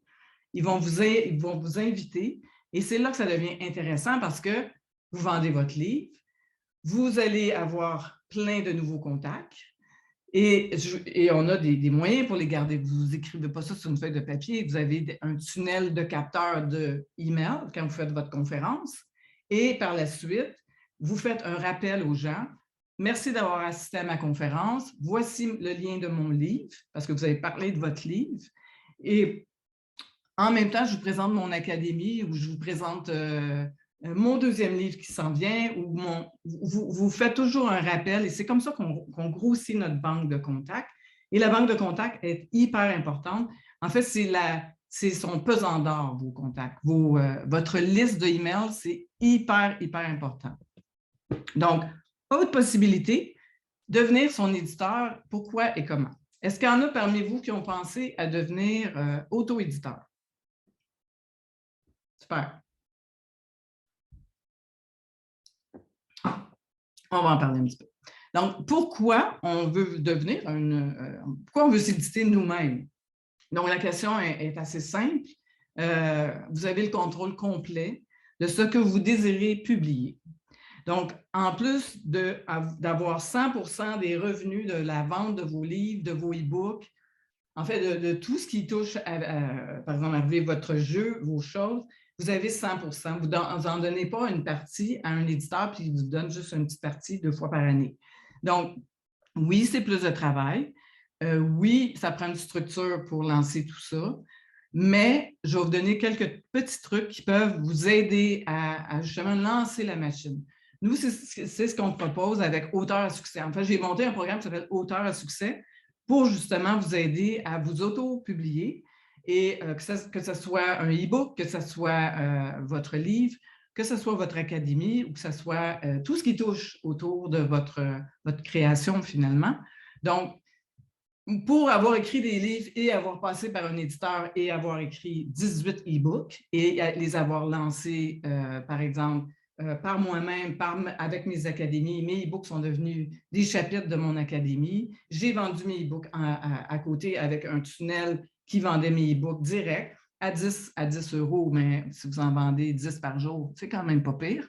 Ils vont vous inviter et c'est là que ça devient intéressant parce que vous vendez votre livre, vous allez avoir plein de nouveaux contacts. Et on a des moyens pour les garder. Vous n'écrivez pas ça sur une feuille de papier. Vous avez un tunnel de capteur d'email quand vous faites votre conférence. Et par la suite, vous faites un rappel aux gens. Merci d'avoir assisté à ma conférence. Voici le lien de mon livre, parce que vous avez parlé de votre livre. Et en même temps, je vous présente mon académie ou je vous présente mon deuxième livre qui s'en vient, ou vous faites toujours un rappel et c'est comme ça qu'on grossit notre banque de contacts. Et la banque de contacts est hyper importante. En fait, c'est son pesant d'or, vos contacts. Votre liste d'emails, c'est hyper, hyper important. Donc, autre possibilité, devenir son éditeur, pourquoi et comment? Est-ce qu'il y en a parmi vous qui ont pensé à devenir auto-éditeur? Super. On va en parler un petit peu. Donc, pourquoi on veut devenir pourquoi on veut s'éditer nous-mêmes? Donc, la question est assez simple. Vous avez le contrôle complet de ce que vous désirez publier. Donc, en plus d'avoir 100% des revenus de la vente de vos livres, de vos e-books, en fait, de tout ce qui touche, par exemple, à votre jeu, vos choses, vous avez 100%. Vous n'en donnez pas une partie à un éditeur, puis il vous donne juste une petite partie 2 fois par année. Donc, oui, c'est plus de travail. Oui, ça prend une structure pour lancer tout ça. Mais je vais vous donner quelques petits trucs qui peuvent vous aider à justement lancer la machine. Nous, c'est ce qu'on propose avec Auteur à succès. En fait, j'ai monté un programme qui s'appelle Auteur à succès pour justement vous aider à vous auto-publier et que ce soit un e-book, que ce soit votre livre, que ce soit votre académie ou que ce soit tout ce qui touche autour de votre création finalement. Donc, pour avoir écrit des livres et avoir passé par un éditeur et avoir écrit 18 e-books et les avoir lancés, par exemple, par moi-même, avec mes académies. Mes e-books sont devenus des chapitres de mon académie. J'ai vendu mes e-books à côté avec un tunnel qui vendait mes e-books direct à 10 €, mais si vous en vendez 10 par jour, c'est quand même pas pire.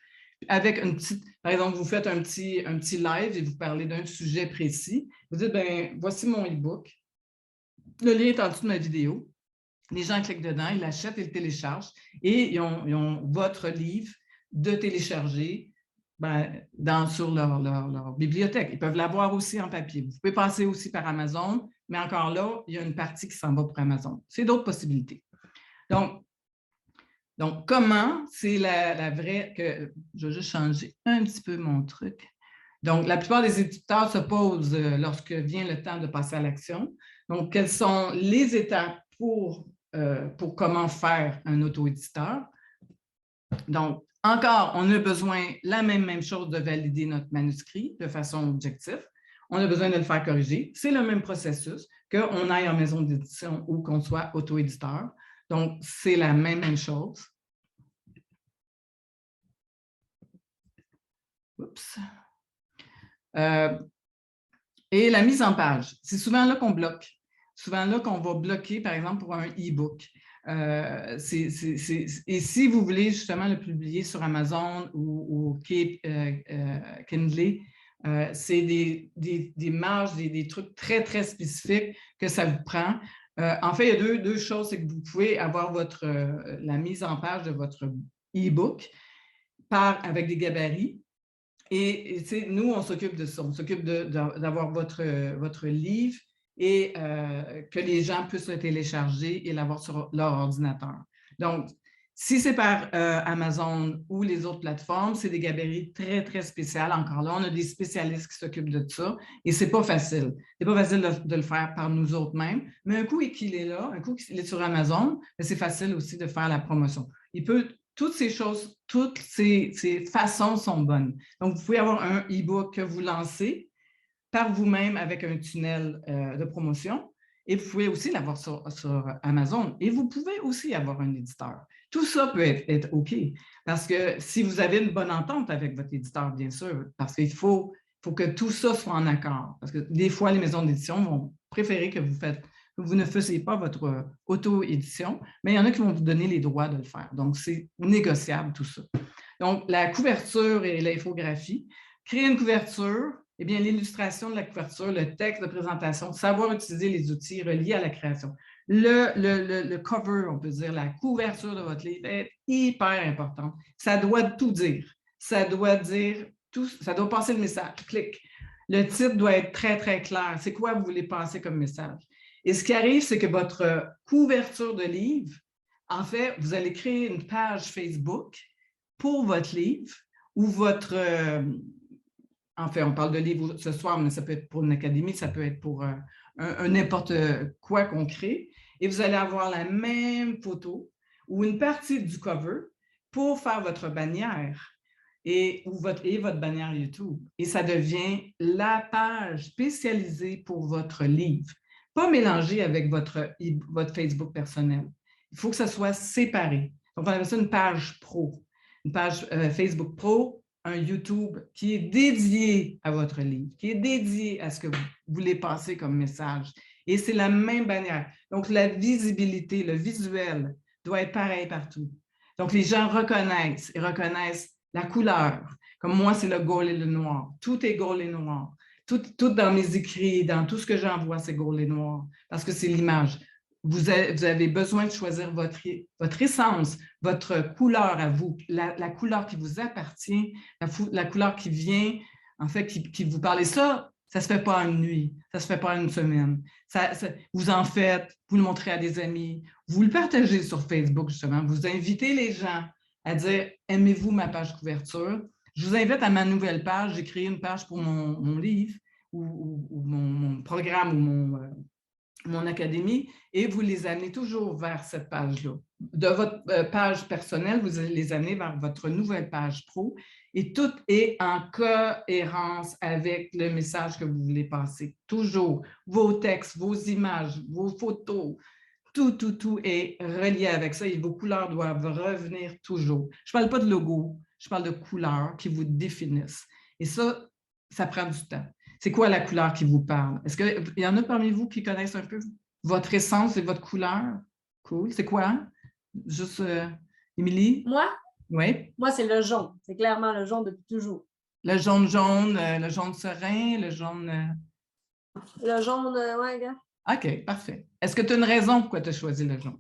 Avec une petite, par exemple, vous faites un petit live et vous parlez d'un sujet précis. Vous dites, bien, voici mon e-book. Le lien est en dessous de ma vidéo. Les gens cliquent dedans, ils l'achètent, ils le téléchargent et ils ont votre livre de télécharger sur leur bibliothèque. Ils peuvent l'avoir aussi en papier. Vous pouvez passer aussi par Amazon, mais encore là, il y a une partie qui s'en va pour Amazon. C'est d'autres possibilités. Donc, comment, c'est la vraie... je vais juste changer un petit peu mon truc. Donc, la plupart des éditeurs se posent lorsque vient le temps de passer à l'action. Donc, quelles sont les étapes pour comment faire un auto-éditeur? Donc, encore, on a besoin, la même chose, de valider notre manuscrit de façon objective. On a besoin de le faire corriger. C'est le même processus qu'on aille en maison d'édition ou qu'on soit auto-éditeur. Donc, c'est la même chose. Oups. Et la mise en page, c'est souvent là qu'on bloque. Souvent là qu'on va bloquer, par exemple, pour un e-book. Et si vous voulez justement le publier sur Amazon ou Kindle, c'est des marges, des trucs très, très spécifiques que ça vous prend. En fait, il y a deux choses, c'est que vous pouvez avoir la mise en page de votre e-book avec des gabarits. Et nous, on s'occupe de ça. On s'occupe d'avoir votre livre et que les gens puissent le télécharger et l'avoir sur leur ordinateur. Donc, si c'est par Amazon ou les autres plateformes, c'est des gabarits très, très spéciaux. Encore là, on a des spécialistes qui s'occupent de ça et ce n'est pas facile. Ce n'est pas facile de le faire par nous autres mêmes, mais un coup qu'il est là, un coup qu'il est sur Amazon, c'est facile aussi de faire la promotion. Toutes ces choses, toutes ces façons sont bonnes. Donc, vous pouvez avoir un e-book que vous lancez par vous-même avec un tunnel de promotion et vous pouvez aussi l'avoir sur Amazon et vous pouvez aussi avoir un éditeur. Tout ça peut être OK parce que si vous avez une bonne entente avec votre éditeur, bien sûr, parce qu'il faut que tout ça soit en accord. Parce que des fois, les maisons d'édition vont préférer que vous ne faisiez pas votre auto-édition, mais il y en a qui vont vous donner les droits de le faire. Donc, c'est négociable tout ça. Donc, la couverture et l'infographie, créer une couverture, eh bien, l'illustration de la couverture, le texte de présentation, savoir utiliser les outils reliés à la création. Le cover, on peut dire, la couverture de votre livre est hyper importante. Ça doit tout dire. Ça doit dire tout, ça doit passer le message. Clic. Le titre doit être très, très clair. C'est quoi vous voulez passer comme message? Et ce qui arrive, c'est que votre couverture de livre, en fait, vous allez créer une page Facebook pour votre livre ou votre... en fait, on parle de livre ce soir, mais ça peut être pour une académie, ça peut être pour n'importe quoi qu'on crée. Et vous allez avoir la même photo ou une partie du cover pour faire votre bannière et votre bannière YouTube. Et ça devient la page spécialisée pour votre livre. Pas mélangée avec votre Facebook personnel. Il faut que ça soit séparé. Donc, on appelle ça une page pro. Une page Facebook pro, un YouTube qui est dédié à votre livre, qui est dédié à ce que vous voulez passer comme message. Et c'est la même bannière. Donc, la visibilité, le visuel doit être pareil partout. Donc, les gens reconnaissent la couleur. Comme moi, c'est le gold et le noir. Tout est gold et noir. Tout dans mes écrits, dans tout ce que j'envoie, c'est gold et noir. Parce que c'est l'image. Vous avez besoin de choisir votre essence, votre couleur à vous, la couleur qui vous appartient, la couleur qui vient, en fait, qui vous parle. Et ça ne se fait pas une nuit, ça ne se fait pas une semaine. Vous en faites, vous le montrez à des amis, vous le partagez sur Facebook, justement. Vous invitez les gens à dire « Aimez-vous ma page couverture? » Je vous invite à ma nouvelle page. J'ai créé une page pour mon livre ou mon programme ou mon académie, et vous les amenez toujours vers cette page-là. De votre page personnelle, vous allez les amener vers votre nouvelle page pro, et tout est en cohérence avec le message que vous voulez passer. Toujours, vos textes, vos images, vos photos, tout est relié avec ça, et vos couleurs doivent revenir toujours. Je ne parle pas de logo, je parle de couleurs qui vous définissent. Et ça prend du temps. C'est quoi la couleur qui vous parle? Est-ce qu'il y en a parmi vous qui connaissent un peu votre essence et votre couleur? Cool. C'est quoi? Juste, Émilie? Moi? Oui. Moi, c'est le jaune. C'est clairement le jaune depuis toujours. Le jaune serein, le jaune... Le jaune, ouais, gars. OK, parfait. Est-ce que tu as une raison pourquoi tu as choisi le jaune?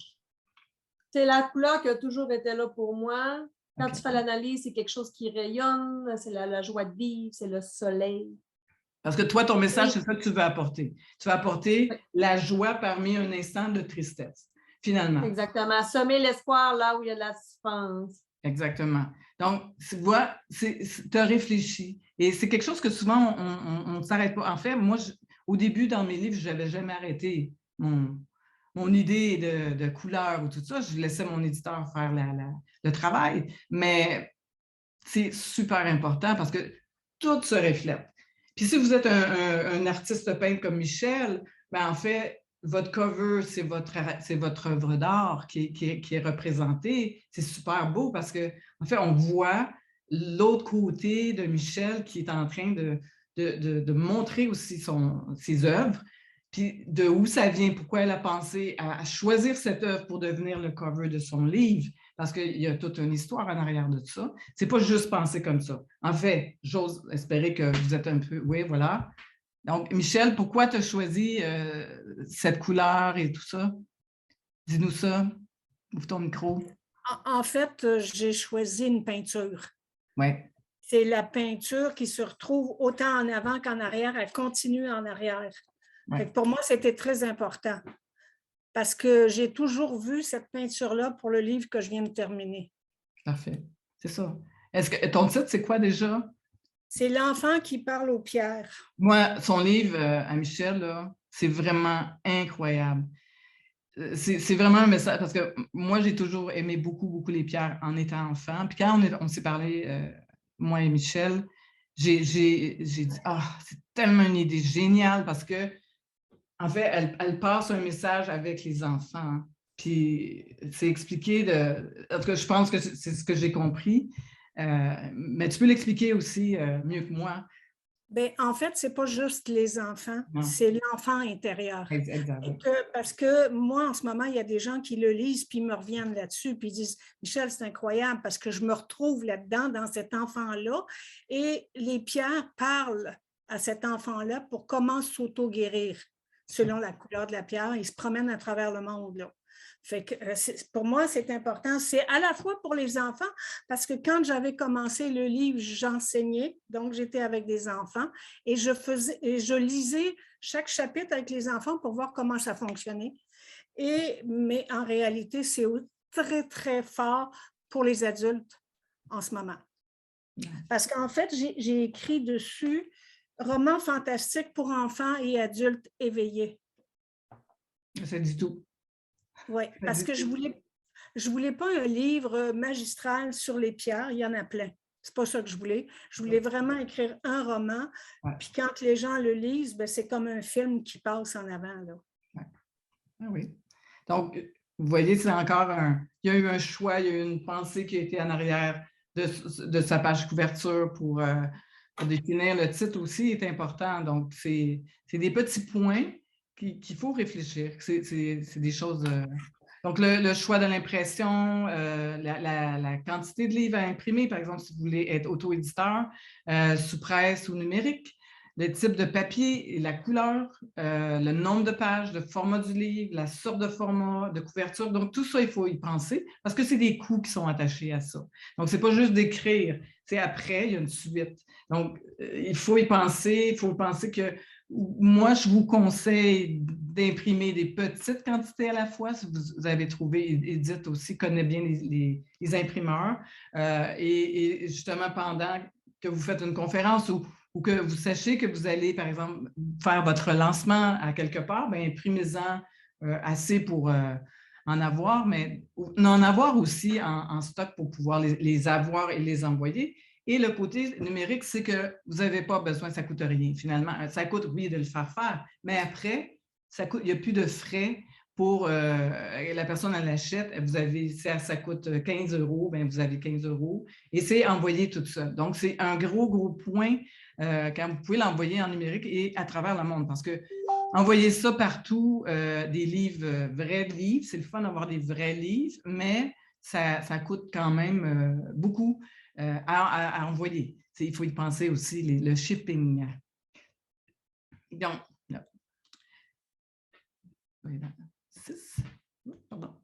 C'est la couleur qui a toujours été là pour moi. Quand Okay. tu fais l'analyse, c'est quelque chose qui rayonne, c'est la joie de vivre, c'est le soleil. Parce que toi, ton message, c'est ça que tu veux apporter. Tu veux apporter Oui. la joie parmi un instant de tristesse, finalement. Exactement. Semer l'espoir là où il y a de la souffrance. Exactement. Donc, tu vois, tu as réfléchi. Et c'est quelque chose que souvent, on ne s'arrête pas. En fait, moi, au début, dans mes livres, je n'avais jamais arrêté mon idée de couleur ou tout ça. Je laissais mon éditeur faire le travail. Mais c'est super important parce que tout se reflète. Puis si vous êtes un artiste peintre comme Michel, ben en fait, votre cover, c'est votre œuvre d'art qui est représentée. C'est super beau parce qu'en fait, on voit l'autre côté de Michel qui est en train de montrer aussi ses œuvres, puis de où ça vient, pourquoi elle a pensé à choisir cette œuvre pour devenir le cover de son livre, parce qu'il y a toute une histoire en arrière de ça. C'est pas juste penser comme ça. En fait, j'ose espérer que vous êtes un peu... Oui, voilà. Donc, Michel, pourquoi tu as choisi cette couleur et tout ça? Dis-nous ça. Ouvre ton micro. En fait, j'ai choisi une peinture. Oui. C'est la peinture qui se retrouve autant en avant qu'en arrière. Elle continue en arrière. Ouais. Pour moi, c'était très important parce que j'ai toujours vu cette peinture-là pour le livre que je viens de terminer. Parfait. C'est ça. Est-ce que ton titre, c'est quoi déjà? C'est l'enfant qui parle aux pierres. Moi, son livre à Michel, c'est vraiment incroyable. C'est vraiment un message, parce que moi, j'ai toujours aimé beaucoup, beaucoup les pierres en étant enfant. Puis quand on s'est parlé, moi et Michel, j'ai dit, c'est tellement une idée géniale parce que, en fait, elle passe un message avec les enfants. Puis c'est expliqué en tout cas, je pense que c'est ce que j'ai compris. Mais tu peux l'expliquer aussi mieux que moi. Bien, en fait, ce n'est pas juste les enfants, Non. c'est l'enfant intérieur. Exact. Parce que moi, en ce moment, il y a des gens qui le lisent, puis ils me reviennent là-dessus, puis ils disent « Michel, c'est incroyable parce que je me retrouve là-dedans, dans cet enfant-là. » Et les pierres parlent à cet enfant-là pour comment s'auto-guérir selon la couleur de la pierre. Ils se promènent à travers le monde, là. Fait que, pour moi, c'est important. C'est à la fois pour les enfants, parce que quand j'avais commencé le livre, j'enseignais, donc j'étais avec des enfants et je lisais chaque chapitre avec les enfants pour voir comment ça fonctionnait. Mais en réalité, c'est très, très fort pour les adultes en ce moment. Parce qu'en fait, j'ai écrit dessus « Roman fantastique pour enfants et adultes éveillés ». Ça dit tout. Oui, parce que je voulais pas un livre magistral sur les pierres, il y en a plein. C'est pas ça que je voulais. Je voulais vraiment écrire un roman, puis quand les gens le lisent, ben, c'est comme un film qui passe en avant, là. Ah oui. Donc, vous voyez, c'est encore il y a eu un choix, il y a eu une pensée qui a été en arrière de sa page couverture pour définir le titre aussi est important. Donc, c'est des petits points qu'il faut réfléchir. C'est des choses... Donc, le choix de l'impression, la quantité de livres à imprimer, par exemple, si vous voulez être auto-éditeur, sous presse ou numérique, le type de papier et la couleur, le nombre de pages, le format du livre, la sorte de format, de couverture. Donc, tout ça, il faut y penser parce que c'est des coûts qui sont attachés à ça. Donc, ce n'est pas juste d'écrire. C'est après, il y a une suite. Donc, il faut y penser. Il faut penser que moi, je vous conseille d'imprimer des petites quantités à la fois. Si vous avez trouvé, Edith aussi connaît bien les imprimeurs. Et justement, pendant que vous faites une conférence ou que vous sachiez que vous allez, par exemple, faire votre lancement à quelque part, bien, imprimez-en assez pour en avoir, mais en avoir aussi en stock pour pouvoir les avoir et les envoyer. Et le côté numérique, c'est que vous n'avez pas besoin, ça ne coûte rien finalement. Ça coûte, oui, de le faire, mais après, il n'y a plus de frais pour la personne, elle l'achète, ça coûte 15 €, bien, vous avez 15 € et c'est envoyé tout seul. Donc, c'est un gros point quand vous pouvez l'envoyer en numérique et à travers le monde parce que envoyer ça partout, des livres, vrais livres, c'est le fun d'avoir des vrais livres, mais ça coûte quand même beaucoup à envoyer. Il faut y penser aussi, le shipping. Donc, là. Pardon.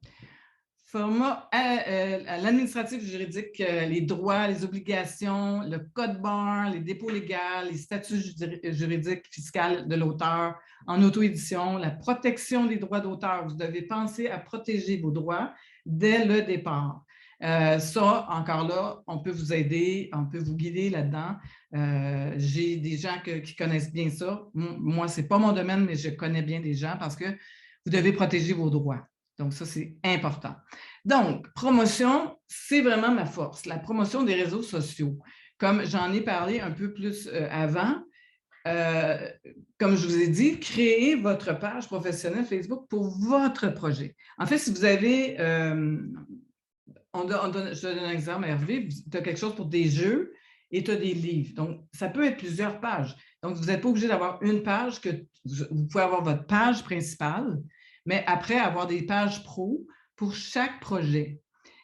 Format l'administratif juridique, les droits, les obligations, le code barre, les dépôts légaux, les statuts juridiques fiscaux de l'auteur en auto-édition, la protection des droits d'auteur. Vous devez penser à protéger vos droits dès le départ. Ça, encore là, on peut vous aider, on peut vous guider là-dedans. J'ai des gens qui connaissent bien ça. Moi, ce n'est pas mon domaine, mais je connais bien des gens parce que vous devez protéger vos droits. Donc, ça, c'est important. Donc, promotion, c'est vraiment ma force, la promotion des réseaux sociaux. Comme j'en ai parlé un peu plus avant, comme je vous ai dit, créez votre page professionnelle Facebook pour votre projet. En fait, si vous avez, je donne un exemple, Hervé, tu as quelque chose pour des jeux et tu as des livres. Donc, ça peut être plusieurs pages. Donc, vous n'êtes pas obligé d'avoir une page, que vous pouvez avoir votre page principale, mais après, avoir des pages pro pour chaque projet.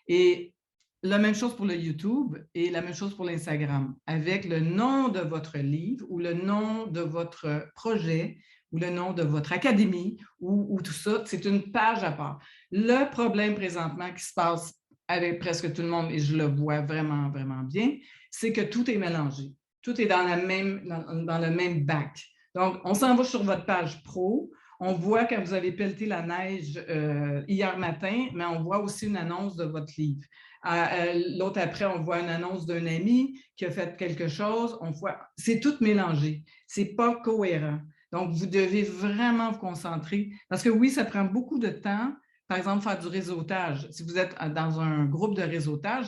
Et la même chose pour le YouTube et la même chose pour l'Instagram, avec le nom de votre livre ou le nom de votre projet ou le nom de votre académie ou tout ça, c'est une page à part. Le problème présentement qui se passe avec presque tout le monde, et je le vois vraiment, vraiment bien, c'est que tout est mélangé. Tout est dans le même bac. Donc, on s'en va sur votre page pro. On voit quand vous avez pelleté la neige hier matin, mais on voit aussi une annonce de votre livre. L'autre après, on voit une annonce d'un ami qui a fait quelque chose. C'est tout mélangé. Ce n'est pas cohérent. Donc, vous devez vraiment vous concentrer parce que oui, ça prend beaucoup de temps. Par exemple, faire du réseautage. Si vous êtes dans un groupe de réseautage,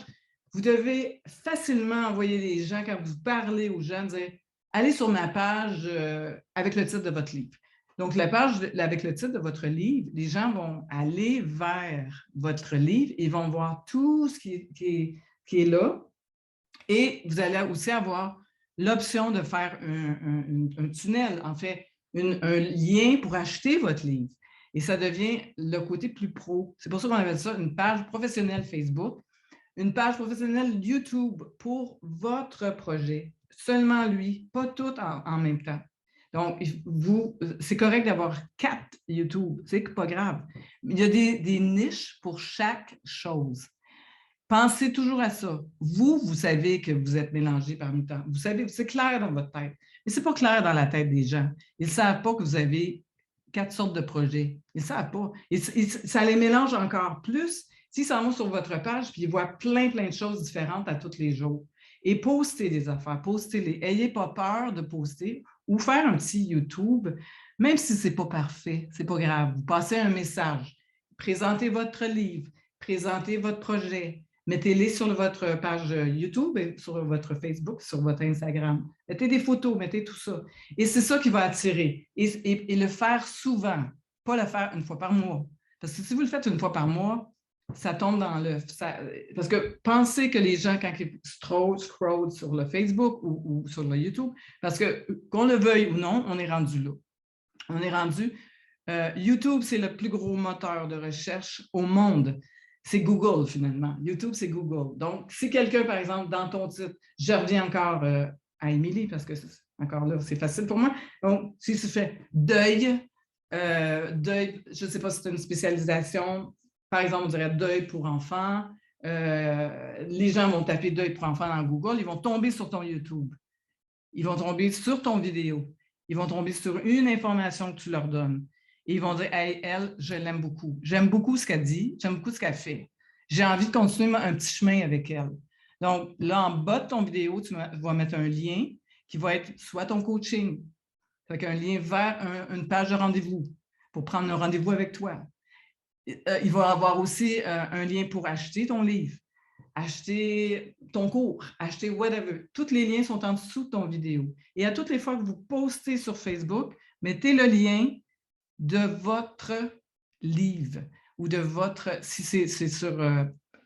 vous devez facilement envoyer des gens, quand vous parlez aux gens, dire « Allez sur ma page avec le titre de votre livre ». Donc, la page avec le titre de votre livre, les gens vont aller vers votre livre et vont voir tout ce qui est là. Et vous allez aussi avoir l'option de faire un tunnel, en fait, un lien pour acheter votre livre. Et ça devient le côté plus pro. C'est pour ça qu'on appelle ça une page professionnelle Facebook, une page professionnelle YouTube pour votre projet. Seulement lui, pas tout en même temps. Donc, c'est correct d'avoir 4 YouTube, c'est pas grave. Il y a des niches pour chaque chose. Pensez toujours à ça. Vous savez que vous êtes mélangé parmi tant. Vous savez, c'est clair dans votre tête. Mais ce n'est pas clair dans la tête des gens. Ils ne savent pas que vous avez 4 sortes de projets. Ils ne savent pas. Ça les mélange encore plus s'ils s'en vont sur votre page puis ils voient plein de choses différentes à tous les jours. Et postez des affaires, postez-les. N'ayez pas peur de poster ou faire un petit YouTube, même si ce n'est pas parfait, ce n'est pas grave. Vous passez un message, présentez votre livre, présentez votre projet, mettez-les sur votre page YouTube, et sur votre Facebook, sur votre Instagram. Mettez des photos, mettez tout ça. Et c'est ça qui va attirer. Et le faire souvent, pas le faire une fois par mois. Parce que si vous le faites une fois par mois, ça tombe dans l'œuf. Parce que pensez que les gens, quand ils scrollent sur le Facebook ou sur le YouTube, parce que qu'on le veuille ou non, on est rendu là. On est rendu... YouTube, c'est le plus gros moteur de recherche au monde. C'est Google, finalement. YouTube, c'est Google. Donc, si quelqu'un, par exemple, dans ton titre, je reviens encore à Émilie, parce que encore là, c'est facile pour moi. Donc, si tu fais deuil, je ne sais pas si c'est une spécialisation, par exemple, on dirait deuil pour enfants. Les gens vont taper deuil pour enfants dans Google, ils vont tomber sur ton YouTube. Ils vont tomber sur ton vidéo. Ils vont tomber sur une information que tu leur donnes. Et ils vont dire, hey, elle, je l'aime beaucoup. J'aime beaucoup ce qu'elle dit, j'aime beaucoup ce qu'elle fait. J'ai envie de continuer un petit chemin avec elle. Donc, là, en bas de ton vidéo, tu vas mettre un lien qui va être soit ton coaching, avec un lien vers une page de rendez-vous pour prendre un rendez-vous avec toi. Il va y avoir aussi un lien pour acheter ton livre, acheter ton cours, acheter whatever. Tous les liens sont en dessous de ton vidéo. Et à toutes les fois que vous postez sur Facebook, mettez le lien de votre livre ou de votre... Si c'est sur...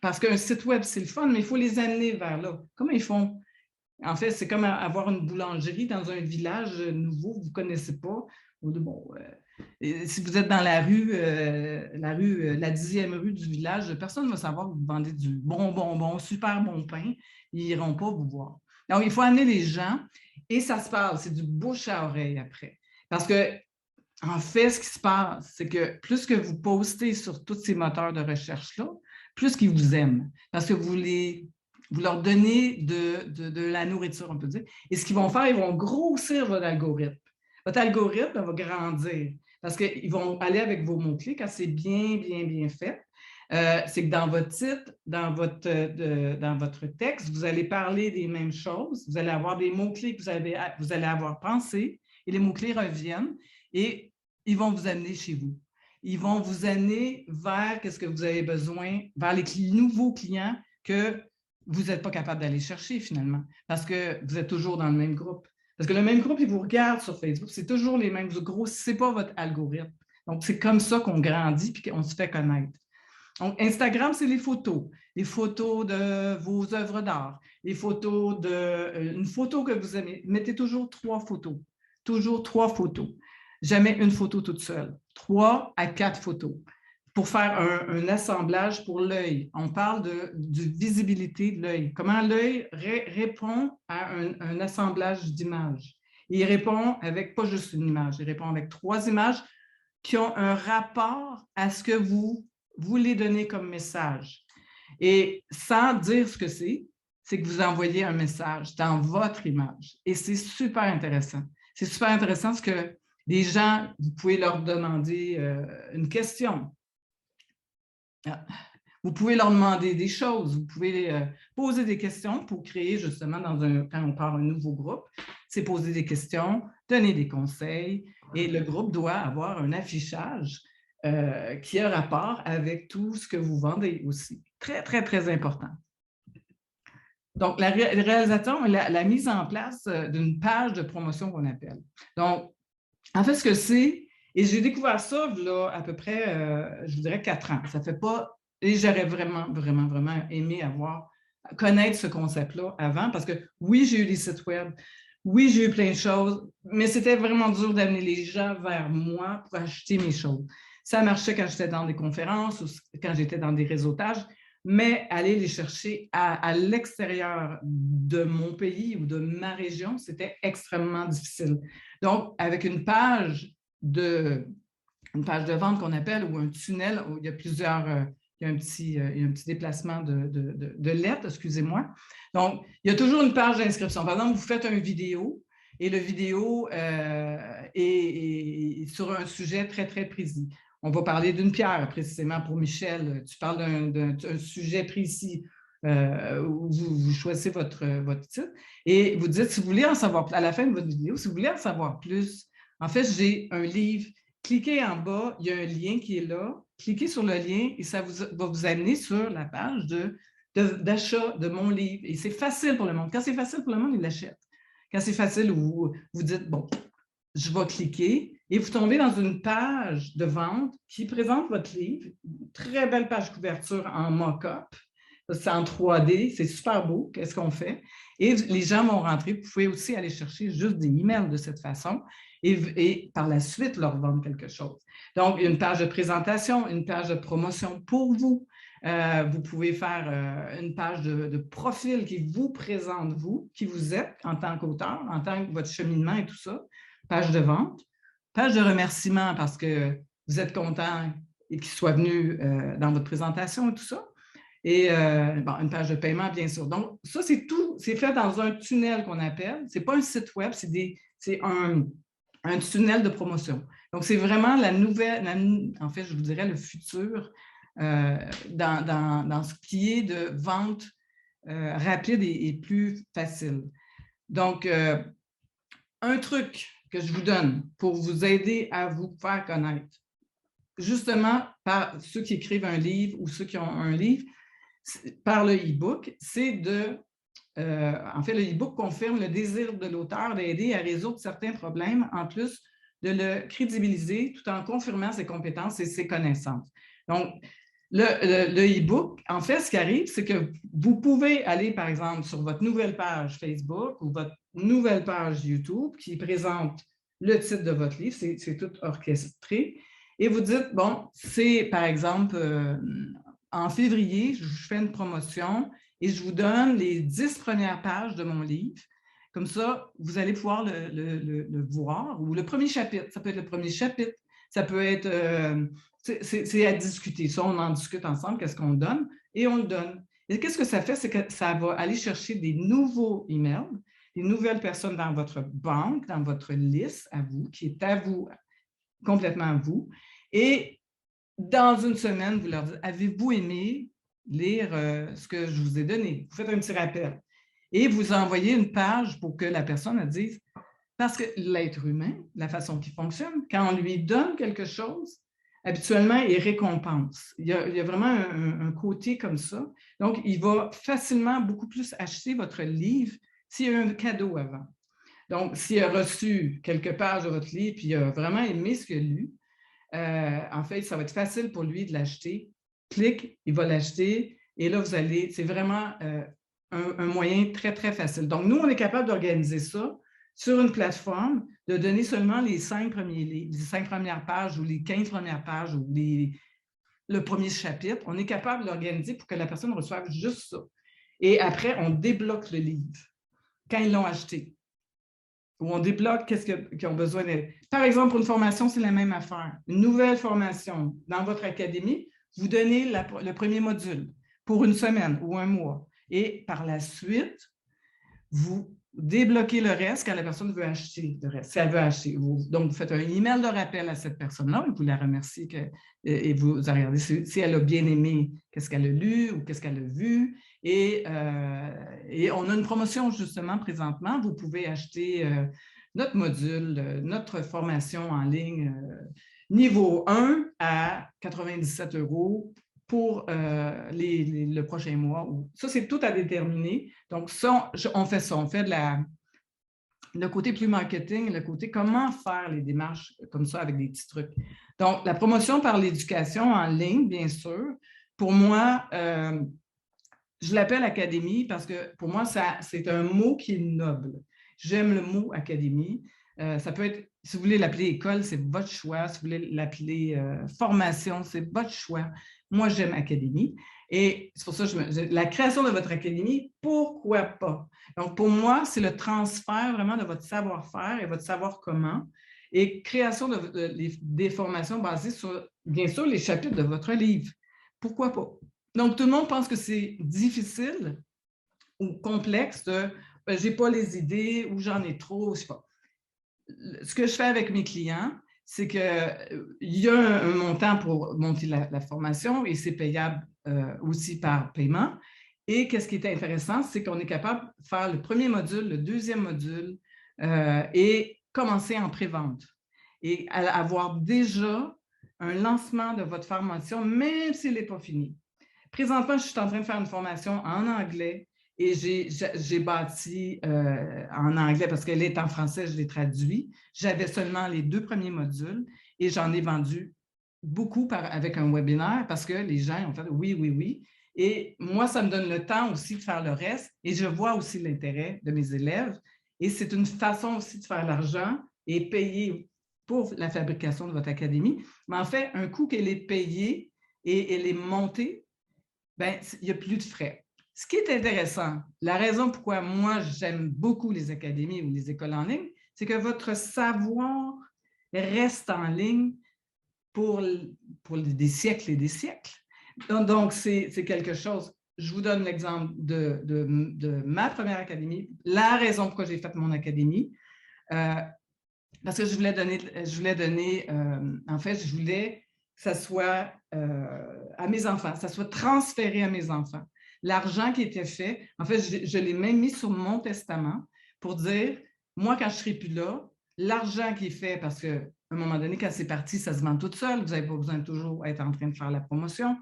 parce qu'un site web, c'est le fun, mais il faut les amener vers là. Comment ils font? En fait, c'est comme avoir une boulangerie dans un village nouveau, vous ne connaissez pas. Bon, si vous êtes dans la 10e rue du village, personne ne va savoir que vous vendez du bon, super bon pain. Ils n'iront pas vous voir. Donc, il faut amener les gens et ça se parle. C'est du bouche à oreille après. Parce que, en fait, ce qui se passe, c'est que plus que vous postez sur tous ces moteurs de recherche-là, plus qu'ils vous aiment. Parce que vous leur donnez de la nourriture, on peut dire. Et ce qu'ils vont faire, ils vont grossir votre algorithme. Votre algorithme va grandir parce qu'ils vont aller avec vos mots-clés quand c'est bien fait. C'est que dans votre titre, dans votre texte, vous allez parler des mêmes choses. Vous allez avoir des mots-clés que vous allez avoir pensés et les mots-clés reviennent et ils vont vous amener chez vous. Ils vont vous amener vers ce que vous avez besoin, vers les nouveaux clients que vous n'êtes pas capable d'aller chercher finalement parce que vous êtes toujours dans le même groupe. Parce que le même groupe, il vous regarde sur Facebook, c'est toujours les mêmes. Vous ne grossissez pas votre algorithme. Donc, c'est comme ça qu'on grandit et qu'on se fait connaître. Donc, Instagram, c'est les photos de vos œuvres d'art, les photos une photo que vous aimez. Mettez toujours 3 photos. Toujours 3 photos. Jamais une photo toute seule. 3 à 4 photos. Pour faire un assemblage pour l'œil. On parle de visibilité de l'œil. Comment l'œil répond à un assemblage d'images. Il répond avec pas juste une image, il répond avec 3 images qui ont un rapport à ce que vous voulez donner comme message. Et sans dire ce que c'est que vous envoyez un message dans votre image. Et c'est super intéressant. C'est super intéressant parce que les gens, vous pouvez leur demander une question. Vous pouvez leur demander des choses, vous pouvez poser des questions pour créer justement quand on part un nouveau groupe, c'est poser des questions, donner des conseils et le groupe doit avoir un affichage qui a rapport avec tout ce que vous vendez aussi. Très, très, très important. Donc, la réalisation, la mise en place d'une page de promotion qu'on appelle. Donc, en fait, ce que c'est, et j'ai découvert ça là, à peu près, je vous dirais 4 ans. Ça fait pas... Et j'aurais vraiment, vraiment, vraiment aimé connaître ce concept-là avant, parce que oui, j'ai eu des sites web. Oui, j'ai eu plein de choses, mais c'était vraiment dur d'amener les gens vers moi pour acheter mes choses. Ça marchait quand j'étais dans des conférences ou quand j'étais dans des réseautages, mais aller les chercher à l'extérieur de mon pays ou de ma région, c'était extrêmement difficile. Donc, avec une page de vente qu'on appelle ou un tunnel où il y a plusieurs, il y a un petit déplacement de lettres, excusez-moi. Donc, il y a toujours une page d'inscription. Par exemple, vous faites une vidéo et le vidéo est sur un sujet très, très précis. On va parler d'une pierre, précisément pour Michel. Tu parles d'un sujet précis. Où vous choisissez votre titre et vous dites, si vous voulez en savoir plus, à la fin de votre vidéo, si vous voulez en savoir plus, en fait, j'ai un livre. Cliquez en bas, il y a un lien qui est là. Cliquez sur le lien et ça va vous amener sur la page d'achat de mon livre. Et c'est facile pour le monde. Quand c'est facile pour le monde, il l'achète. Quand c'est facile, vous dites, bon, je vais cliquer et vous tombez dans une page de vente qui présente votre livre. Une très belle page couverture en mock-up. C'est en 3D, c'est super beau, qu'est-ce qu'on fait? Et les gens vont rentrer. Vous pouvez aussi aller chercher juste des emails de cette façon et par la suite leur vendre quelque chose. Donc, une page de présentation, une page de promotion pour vous. Vous pouvez faire une page de profil qui vous présente vous, qui vous êtes en tant qu'auteur, en tant que votre cheminement et tout ça. Page de vente, page de remerciement parce que vous êtes content et qu'il soit venu dans votre présentation et tout ça. Et une page de paiement, bien sûr. Donc, ça, c'est tout. C'est fait dans un tunnel qu'on appelle. Ce n'est pas un site web, c'est un tunnel de promotion. Donc, c'est vraiment la nouvelle, en fait, je vous dirais le futur dans ce qui est de vente rapide et plus facile. Donc, un truc que je vous donne pour vous aider à vous faire connaître, justement par ceux qui écrivent un livre ou ceux qui ont un livre, par le e-book, c'est en fait, le e-book confirme le désir de l'auteur d'aider à résoudre certains problèmes, en plus de le crédibiliser tout en confirmant ses compétences et ses connaissances. Donc, le e-book, en fait, ce qui arrive, c'est que vous pouvez aller, par exemple, sur votre nouvelle page Facebook ou votre nouvelle page YouTube qui présente le titre de votre livre, c'est tout orchestré, et vous dites, bon, c'est, par exemple, en février, je fais une promotion et je vous donne les 10 premières pages de mon livre. Comme ça, vous allez pouvoir le voir. Ou le premier chapitre, ça peut être le premier chapitre. Ça peut être, c'est à discuter. Ça, on en discute ensemble, qu'est-ce qu'on donne, et on le donne. Et qu'est-ce que ça fait? C'est que ça va aller chercher des nouveaux emails, des nouvelles personnes dans votre banque, dans votre liste à vous, qui est à vous, complètement à vous. Et dans une semaine, vous leur dites, avez-vous aimé lire ce que je vous ai donné? Vous faites un petit rappel. Et vous envoyez une page pour que la personne elle dise, parce que l'être humain, la façon qu'il fonctionne, quand on lui donne quelque chose, habituellement, il récompense. Il y a vraiment un côté comme ça. Donc, il va facilement beaucoup plus acheter votre livre s'il y a eu un cadeau avant. Donc, s'il a reçu quelques pages de votre livre puis il a vraiment aimé ce qu'il a lu, en fait, ça va être facile pour lui de l'acheter. Clique, il va l'acheter et là, vous allez, c'est vraiment un moyen très, très facile. Donc, nous, on est capable d'organiser ça sur une plateforme, de donner seulement les 5 premières pages ou les 15 premières pages ou le premier chapitre. On est capable de l'organiser pour que la personne reçoive juste ça. Et après, on débloque le livre quand ils l'ont acheté. Ou on débloque qu'est-ce qu'ils ont besoin de. Par exemple, pour une formation, c'est la même affaire. Une nouvelle formation dans votre académie, vous donnez le premier module pour une semaine ou un mois. Et par la suite, vous débloquez le reste quand la personne veut acheter le reste, si elle veut acheter. Donc, vous faites un email de rappel à cette personne-là et vous la remerciez et vous regardez si elle a bien aimé qu'est-ce qu'elle a lu ou qu'est-ce qu'elle a vu. Et on a une promotion justement présentement. Vous pouvez acheter notre module, notre formation en ligne niveau 1 à 97 € pour le prochain mois. Ça, c'est tout à déterminer. Donc, ça, on fait ça. On fait le côté plus marketing, le côté comment faire les démarches comme ça avec des petits trucs. Donc, la promotion par l'éducation en ligne, bien sûr. Pour moi, je l'appelle académie parce que pour moi, c'est un mot qui est noble. J'aime le mot académie. Ça peut être, si vous voulez l'appeler école, c'est votre choix. Si vous voulez l'appeler formation, c'est votre choix. Moi, j'aime académie. Et c'est pour ça que la création de votre académie, pourquoi pas? Donc, pour moi, c'est le transfert vraiment de votre savoir-faire et votre savoir comment et création des formations basées sur, bien sûr, les chapitres de votre livre. Pourquoi pas? Donc, tout le monde pense que c'est difficile ou complexe de « j'ai pas les idées » ou « j'en ai trop », je sais pas. Ce que je fais avec mes clients, c'est qu'il y a un montant pour monter la formation et c'est payable aussi par paiement. Et qu'est-ce qui est intéressant, c'est qu'on est capable de faire le premier module, le deuxième module et commencer en pré-vente et avoir déjà un lancement de votre formation, même s'il n'est pas fini. Présentement, je suis en train de faire une formation en anglais et j'ai bâti en anglais parce qu'elle est en français, je l'ai traduit. J'avais seulement les 2 premiers modules et j'en ai vendu beaucoup avec un webinaire parce que les gens ont fait « oui, oui, oui ». Et moi, ça me donne le temps aussi de faire le reste et je vois aussi l'intérêt de mes élèves. Et c'est une façon aussi de faire l'argent et payer pour la fabrication de votre académie. Mais en fait, un coup qu'elle est payée et elle est montée, bien, il n'y a plus de frais. Ce qui est intéressant, la raison pourquoi moi, j'aime beaucoup les académies ou les écoles en ligne, c'est que votre savoir reste en ligne pour des siècles et des siècles. Donc, c'est quelque chose. Je vous donne l'exemple de ma première académie, la raison pourquoi j'ai fait mon académie, parce que je voulais donner, en fait, je voulais que ça soit à mes enfants, ça soit transféré à mes enfants. L'argent qui était fait, en fait, je l'ai même mis sur mon testament pour dire, moi, quand je ne serai plus là, l'argent qui est fait, parce qu'à un moment donné, quand c'est parti, ça se vend tout seul, vous n'avez pas besoin de toujours être en train de faire la promotion.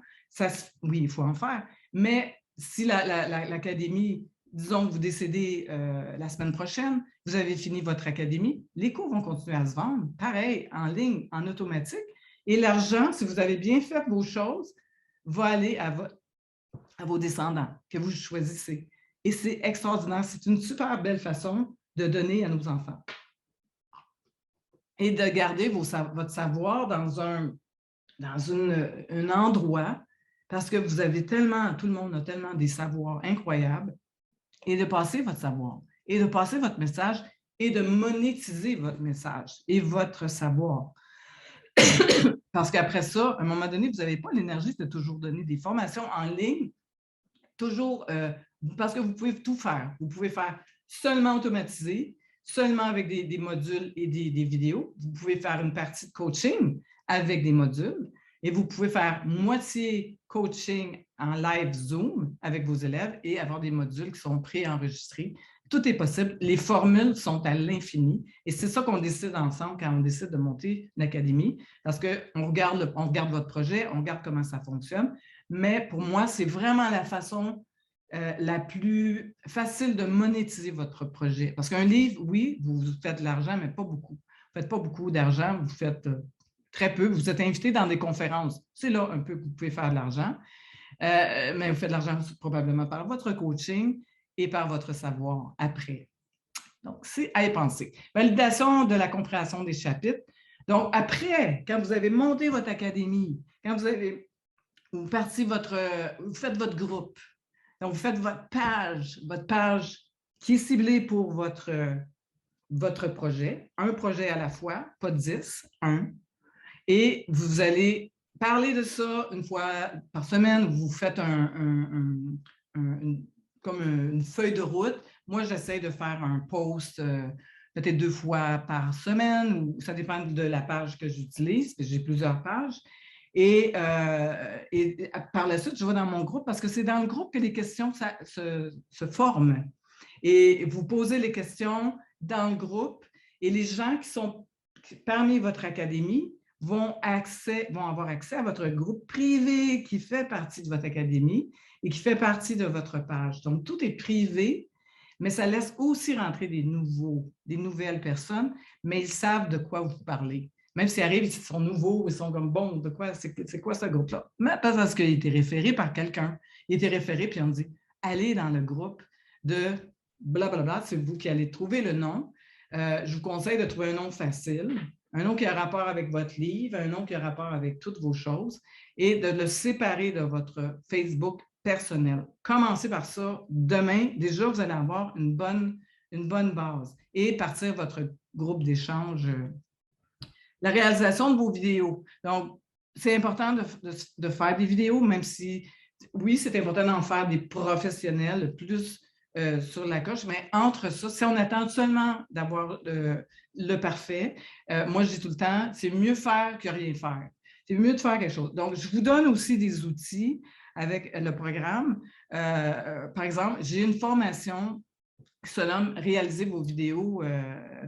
Oui, il faut en faire. Mais si l'académie, disons que vous décédez la semaine prochaine, vous avez fini votre académie, les cours vont continuer à se vendre, pareil, en ligne, en automatique. Et l'argent, si vous avez bien fait vos choses, va aller à vos descendants que vous choisissez. Et c'est extraordinaire. C'est une super belle façon de donner à nos enfants. Et de garder votre savoir dans un endroit parce que vous avez tellement, tout le monde a tellement des savoirs incroyables et de passer votre savoir et de passer votre message et de monétiser votre message et votre savoir. Parce qu'après ça, à un moment donné, vous n'avez pas l'énergie de toujours donner des formations en ligne, toujours, parce que vous pouvez tout faire. Vous pouvez faire seulement automatisé, seulement avec des modules et des vidéos. Vous pouvez faire une partie de coaching avec des modules et vous pouvez faire moitié coaching en live Zoom avec vos élèves et avoir des modules qui sont préenregistrés. Tout est possible. Les formules sont à l'infini et c'est ça qu'on décide ensemble quand on décide de monter une académie parce qu'on regarde votre projet, on regarde comment ça fonctionne. Mais pour moi, c'est vraiment la façon la plus facile de monétiser votre projet. Parce qu'un livre, oui, vous faites de l'argent, mais pas beaucoup. Vous ne faites pas beaucoup d'argent, vous faites très peu. Vous êtes invité dans des conférences. C'est là un peu que vous pouvez faire de l'argent. Mais vous faites de l'argent probablement par votre coaching et par votre savoir après. Donc, c'est à y penser. Validation de la compréhension des chapitres. Donc, après, quand vous avez monté votre académie, quand vous faites votre groupe, donc vous faites votre page qui est ciblée pour votre projet, un projet à la fois, pas 10, un. Et vous allez parler de ça une fois par semaine. Vous faites comme une feuille de route. Moi, j'essaie de faire un post peut-être 2 fois par semaine, ou ça dépend de la page que j'utilise, parce que j'ai plusieurs pages. Et par la suite, je vais dans mon groupe parce que c'est dans le groupe que les questions se forment. Et vous posez les questions dans le groupe et les gens qui sont parmi votre académie vont avoir accès à votre groupe privé qui fait partie de votre académie et qui fait partie de votre page. Donc, tout est privé, mais ça laisse aussi rentrer des nouvelles personnes, mais ils savent de quoi vous parlez. Même s'ils arrivent, ils sont nouveaux, ils sont comme, bon, de quoi, c'est quoi ce groupe-là? Mais parce qu'il a été référé par quelqu'un. Il a été référé, puis on dit, allez dans le groupe de blablabla, c'est vous qui allez trouver le nom. Je vous conseille de trouver un nom facile, un nom qui a rapport avec votre livre, un nom qui a rapport avec toutes vos choses et de le séparer de votre Facebook personnel. Commencez par ça demain. Déjà, vous allez avoir une bonne base et partir votre groupe d'échange. La réalisation de vos vidéos. Donc, c'est important de faire des vidéos, même si, oui, c'est important d'en faire des professionnels, plus sur la coche, mais entre ça, si on attend seulement d'avoir le parfait, moi, je dis tout le temps, c'est mieux faire que rien faire. C'est mieux de faire quelque chose. Donc, je vous donne aussi des outils avec le programme. Par exemple, j'ai une formation qui se nomme « Réaliser vos vidéos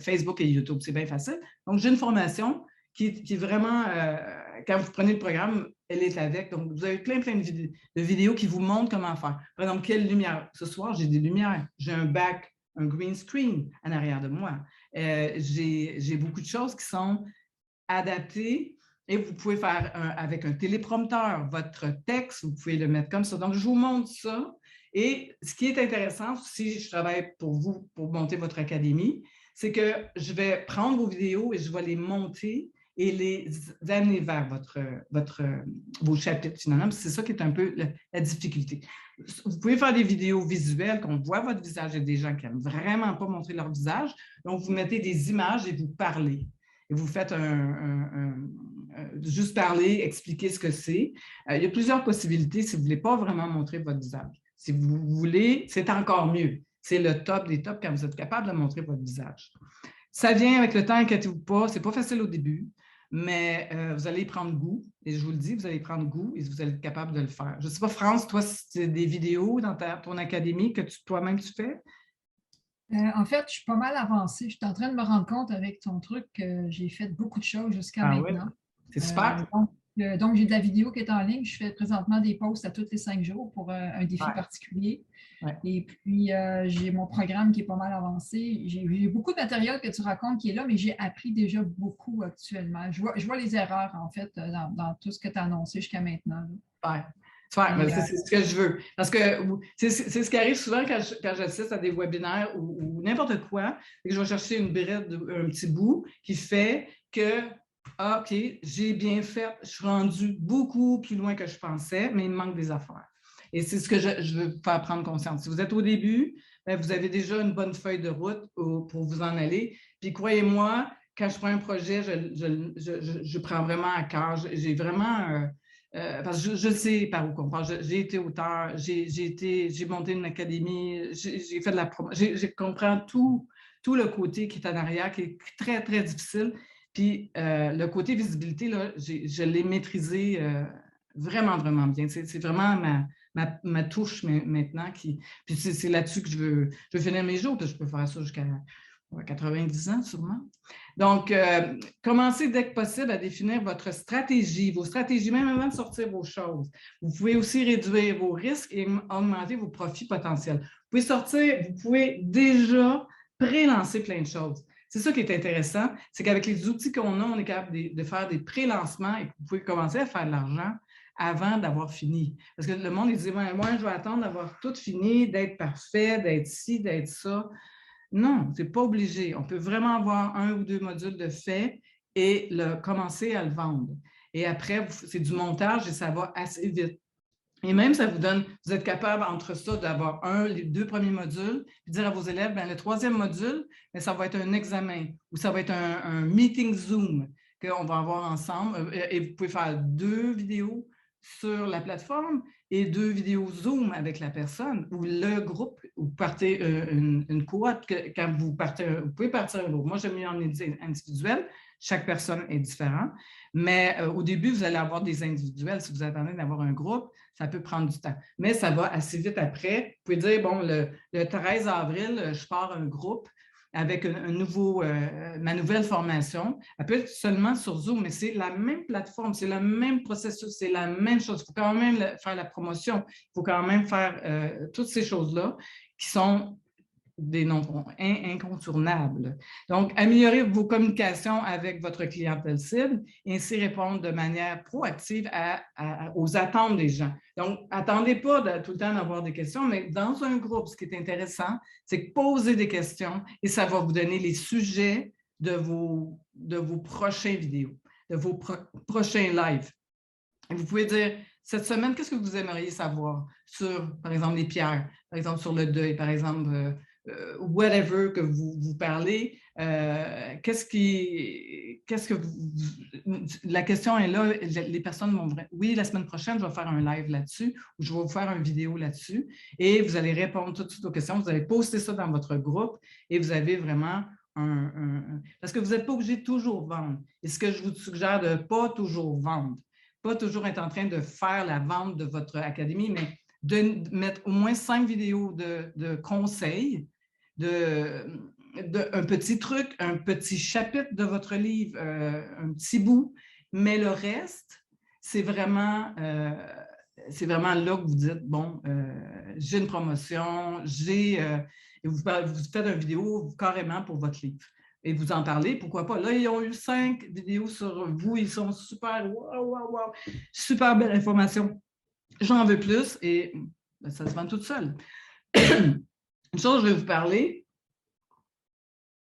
Facebook et YouTube ». C'est bien facile. Donc, j'ai une formation qui est vraiment, quand vous prenez le programme, elle est avec. Donc, vous avez plein de vidéos qui vous montrent comment faire. Par exemple, quelle lumière? Ce soir, j'ai des lumières. J'ai un green screen en arrière de moi. J'ai beaucoup de choses qui sont adaptées et vous pouvez faire avec un téléprompteur votre texte, vous pouvez le mettre comme ça. Donc, je vous montre ça. Et ce qui est intéressant, si je travaille pour vous, pour monter votre académie, c'est que je vais prendre vos vidéos et je vais les monter et les amener vers vos chapitres, finalement. C'est ça qui est un peu la difficulté. Vous pouvez faire des vidéos visuelles, qu'on voit votre visage. Il y a des gens qui n'aiment vraiment pas montrer leur visage. Donc, vous mettez des images et vous parlez. Et vous faites juste parler, expliquer ce que c'est. Il y a plusieurs possibilités si vous ne voulez pas vraiment montrer votre visage. Si vous voulez, c'est encore mieux. C'est le top des tops quand vous êtes capable de montrer votre visage. Ça vient avec le temps, inquiétez-vous pas. Ce n'est pas facile au début, mais vous allez y prendre goût. Et je vous le dis, vous allez prendre goût et vous allez être capable de le faire. Je ne sais pas, France, toi, c'est des vidéos dans ton académie que toi-même tu fais? En fait, je suis pas mal avancée. Je suis en train de me rendre compte avec ton truc que j'ai fait beaucoup de choses jusqu'à maintenant. Oui. C'est super. Donc, j'ai de la vidéo qui est en ligne. Je fais présentement des posts à tous les 5 jours pour un défi particulier. Ouais. Et puis, j'ai mon programme qui est pas mal avancé. J'ai beaucoup de matériel que tu racontes qui est là, mais j'ai appris déjà beaucoup actuellement. Je vois les erreurs, en fait, dans tout ce que tu as annoncé jusqu'à maintenant. Ouais. C'est ce que je veux. Parce que c'est ce qui arrive souvent quand j'assiste à des webinaires ou n'importe quoi, c'est que je vais chercher une birette, un petit bout qui fait que OK, j'ai bien fait, je suis rendu beaucoup plus loin que je pensais, mais il me manque des affaires. Et c'est ce que je veux faire prendre conscience. Si vous êtes au début, bien, vous avez déjà une bonne feuille de route pour vous en aller. Puis croyez-moi, quand je prends un projet, je prends vraiment à cœur. J'ai vraiment... parce que je sais par où qu'on passe. J'ai été auteur, j'ai monté une académie, j'ai fait de la promo. Je comprends tout le côté qui est en arrière, qui est très, très difficile. Puis le côté visibilité, là, je l'ai maîtrisé vraiment, vraiment bien. C'est vraiment ma touche maintenant. Puis c'est là-dessus que je veux finir mes jours, parce que je peux faire ça jusqu'à 90 ans sûrement. Donc, commencez dès que possible à définir votre stratégie, vos stratégies, même avant de sortir vos choses. Vous pouvez aussi réduire vos risques et augmenter vos profits potentiels. Vous pouvez déjà pré-lancer plein de choses. C'est ça qui est intéressant, c'est qu'avec les outils qu'on a, on est capable de faire des pré-lancements et que vous pouvez commencer à faire de l'argent avant d'avoir fini. Parce que le monde, il dit, moi, je vais attendre d'avoir tout fini, d'être parfait, d'être ci, d'être ça. Non, ce n'est pas obligé. On peut vraiment avoir 1 ou 2 modules de fait et commencer à le vendre. Et après, c'est du montage et ça va assez vite. Et même, ça vous donne, vous êtes capable entre ça d'avoir les 2 premiers modules, puis dire à vos élèves, bien, le 3e module, bien, ça va être un examen ou ça va être un meeting Zoom qu'on va avoir ensemble. Et vous pouvez faire 2 vidéos sur la plateforme et 2 vidéos Zoom avec la personne ou le groupe, ou partez une cohorte. Quand vous pouvez partir un groupe. Moi, j'aime mieux en individuel. Chaque personne est différente. Mais au début, vous allez avoir des individuels. Si vous attendez d'avoir un groupe, ça peut prendre du temps. Mais ça va assez vite après. Vous pouvez dire, bon, le 13 avril, je pars un groupe avec ma nouvelle formation. Elle peut être seulement sur Zoom, mais c'est la même plateforme, c'est le même processus, c'est la même chose. Il faut quand même faire la promotion. Il faut quand même faire toutes ces choses-là qui sont des noms incontournables. Donc, améliorer vos communications avec votre clientèle cible et ainsi répondre de manière proactive aux attentes des gens. Donc, attendez pas tout le temps d'avoir des questions, mais dans un groupe, ce qui est intéressant, c'est que poser des questions et ça va vous donner les sujets de vos prochaines vidéos, de vos prochains lives. Et vous pouvez dire, cette semaine, qu'est-ce que vous aimeriez savoir sur, par exemple, les pierres, par exemple, sur le deuil, par exemple, whatever que vous parlez, la question est là, les personnes vont dire, oui, la semaine prochaine, je vais faire un live là-dessus ou je vais vous faire une vidéo là-dessus et vous allez répondre tout de suite aux questions, vous allez poster ça dans votre groupe et vous avez vraiment parce que vous n'êtes pas obligé de toujours vendre. Et ce que je vous suggère de ne pas toujours vendre, pas toujours être en train de faire la vente de votre académie, mais de mettre au moins 5 vidéos de conseils, un petit truc, un petit chapitre de votre livre, un petit bout, mais le reste, c'est vraiment là que vous dites, bon, j'ai une promotion, vous faites une vidéo carrément pour votre livre. Et vous en parlez, pourquoi pas. Là, ils ont eu 5 vidéos sur vous, ils sont super, wow, super belle information. J'en veux plus et ça se vend toute seule. Une chose, je vais vous parler,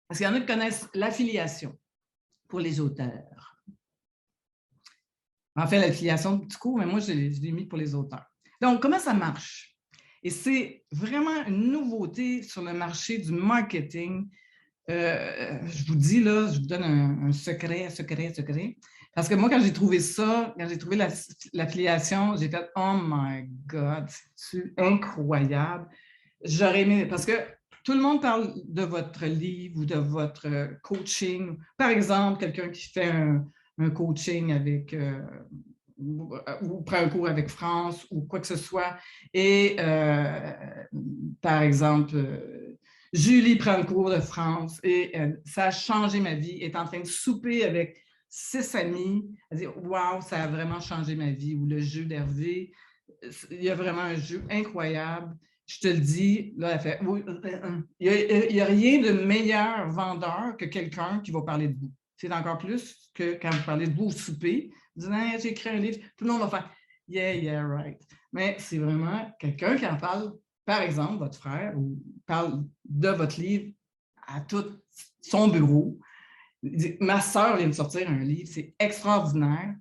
parce qu'il y en a qui connaissent l'affiliation pour les auteurs. En fait, l'affiliation du coup, mais moi, je l'ai mis pour les auteurs. Donc, comment ça marche? Et c'est vraiment une nouveauté sur le marché du marketing. Je vous dis, là, je vous donne un secret. Parce que moi, quand j'ai trouvé ça, quand j'ai trouvé l'affiliation, j'ai fait « Oh my God, c'est incroyable! » J'aurais aimé, parce que tout le monde parle de votre livre ou de votre coaching. Par exemple, quelqu'un qui fait un coaching avec, ou prend un cours avec France ou quoi que ce soit. Et par exemple, Julie prend le cours de France et ça a changé ma vie. Elle est en train de souper avec 6 amis. Elle dit « Wow, ça a vraiment changé ma vie. » Ou le jeu d'Hervé. Il y a vraiment un jeu incroyable. Je te le dis, là, elle fait « Il n'y a rien de meilleur vendeur que quelqu'un qui va parler de vous. » C'est encore plus que quand vous parlez de vous au souper. Vous dites « J'ai écrit un livre. » Tout le monde va faire « Yeah, right. » Mais c'est vraiment quelqu'un qui en parle, par exemple, votre frère, ou parle de votre livre à tout son bureau. Il dit, ma sœur vient de sortir un livre, c'est extraordinaire.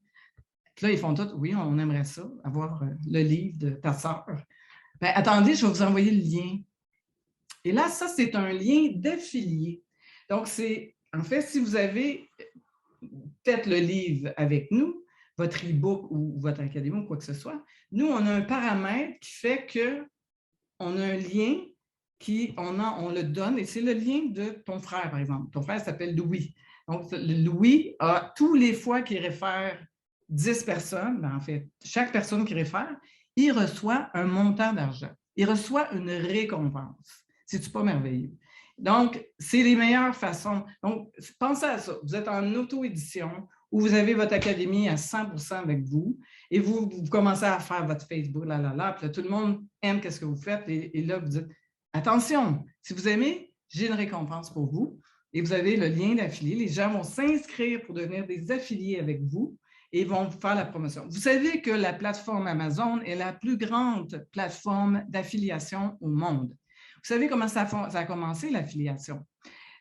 Puis là, ils font tout, oui, on aimerait ça, avoir le livre de ta sœur. Ben, attendez, je vais vous envoyer le lien. Et là, ça, c'est un lien d'affilié. Donc, c'est, en fait, si vous avez fait le livre avec nous, votre e-book ou votre académie ou quoi que ce soit, nous, on a un paramètre qui fait qu'on a un lien on le donne, et c'est le lien de ton frère, par exemple. Ton frère s'appelle Louis. Donc, Louis a tous les fois qu'il réfère 10 personnes, ben, en fait, chaque personne qui réfère, il reçoit un montant d'argent. Il reçoit une récompense. C'est-tu pas merveilleux? Donc, c'est les meilleures façons. Donc, pensez à ça. Vous êtes en auto-édition où vous avez votre académie à 100% avec vous et vous commencez à faire votre Facebook, puis là, tout le monde aime ce que vous faites et là, vous dites, attention, si vous aimez, j'ai une récompense pour vous et vous avez le lien d'affilié. Les gens vont s'inscrire pour devenir des affiliés avec vous et vont faire la promotion. Vous savez que la plateforme Amazon est la plus grande plateforme d'affiliation au monde. Vous savez comment ça a commencé, l'affiliation?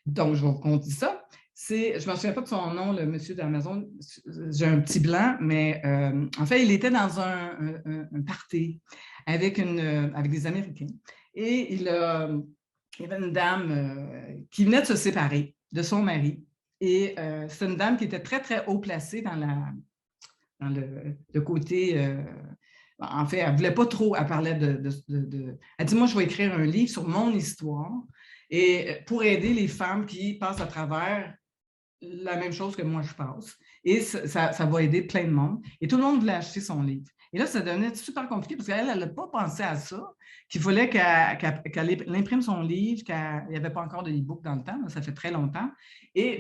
Donc, je vais vous conter ça. Je ne me souviens pas de son nom, le monsieur d'Amazon, j'ai un petit blanc, mais en fait, il était dans un party avec des Américains. Et il y avait une dame qui venait de se séparer de son mari. Et c'est une dame qui était très, très haut placée dans le côté... en fait, elle ne voulait pas trop, elle parlait elle dit, moi, je vais écrire un livre sur mon histoire et pour aider les femmes qui passent à travers la même chose que moi, je passe. Et ça va aider plein de monde. Et tout le monde voulait acheter son livre. Et là, ça devenait super compliqué parce qu'elle n'a pas pensé à ça, qu'il fallait qu'elle imprime son livre, qu'il n'y avait pas encore de e-book dans le temps, ça fait très longtemps. Et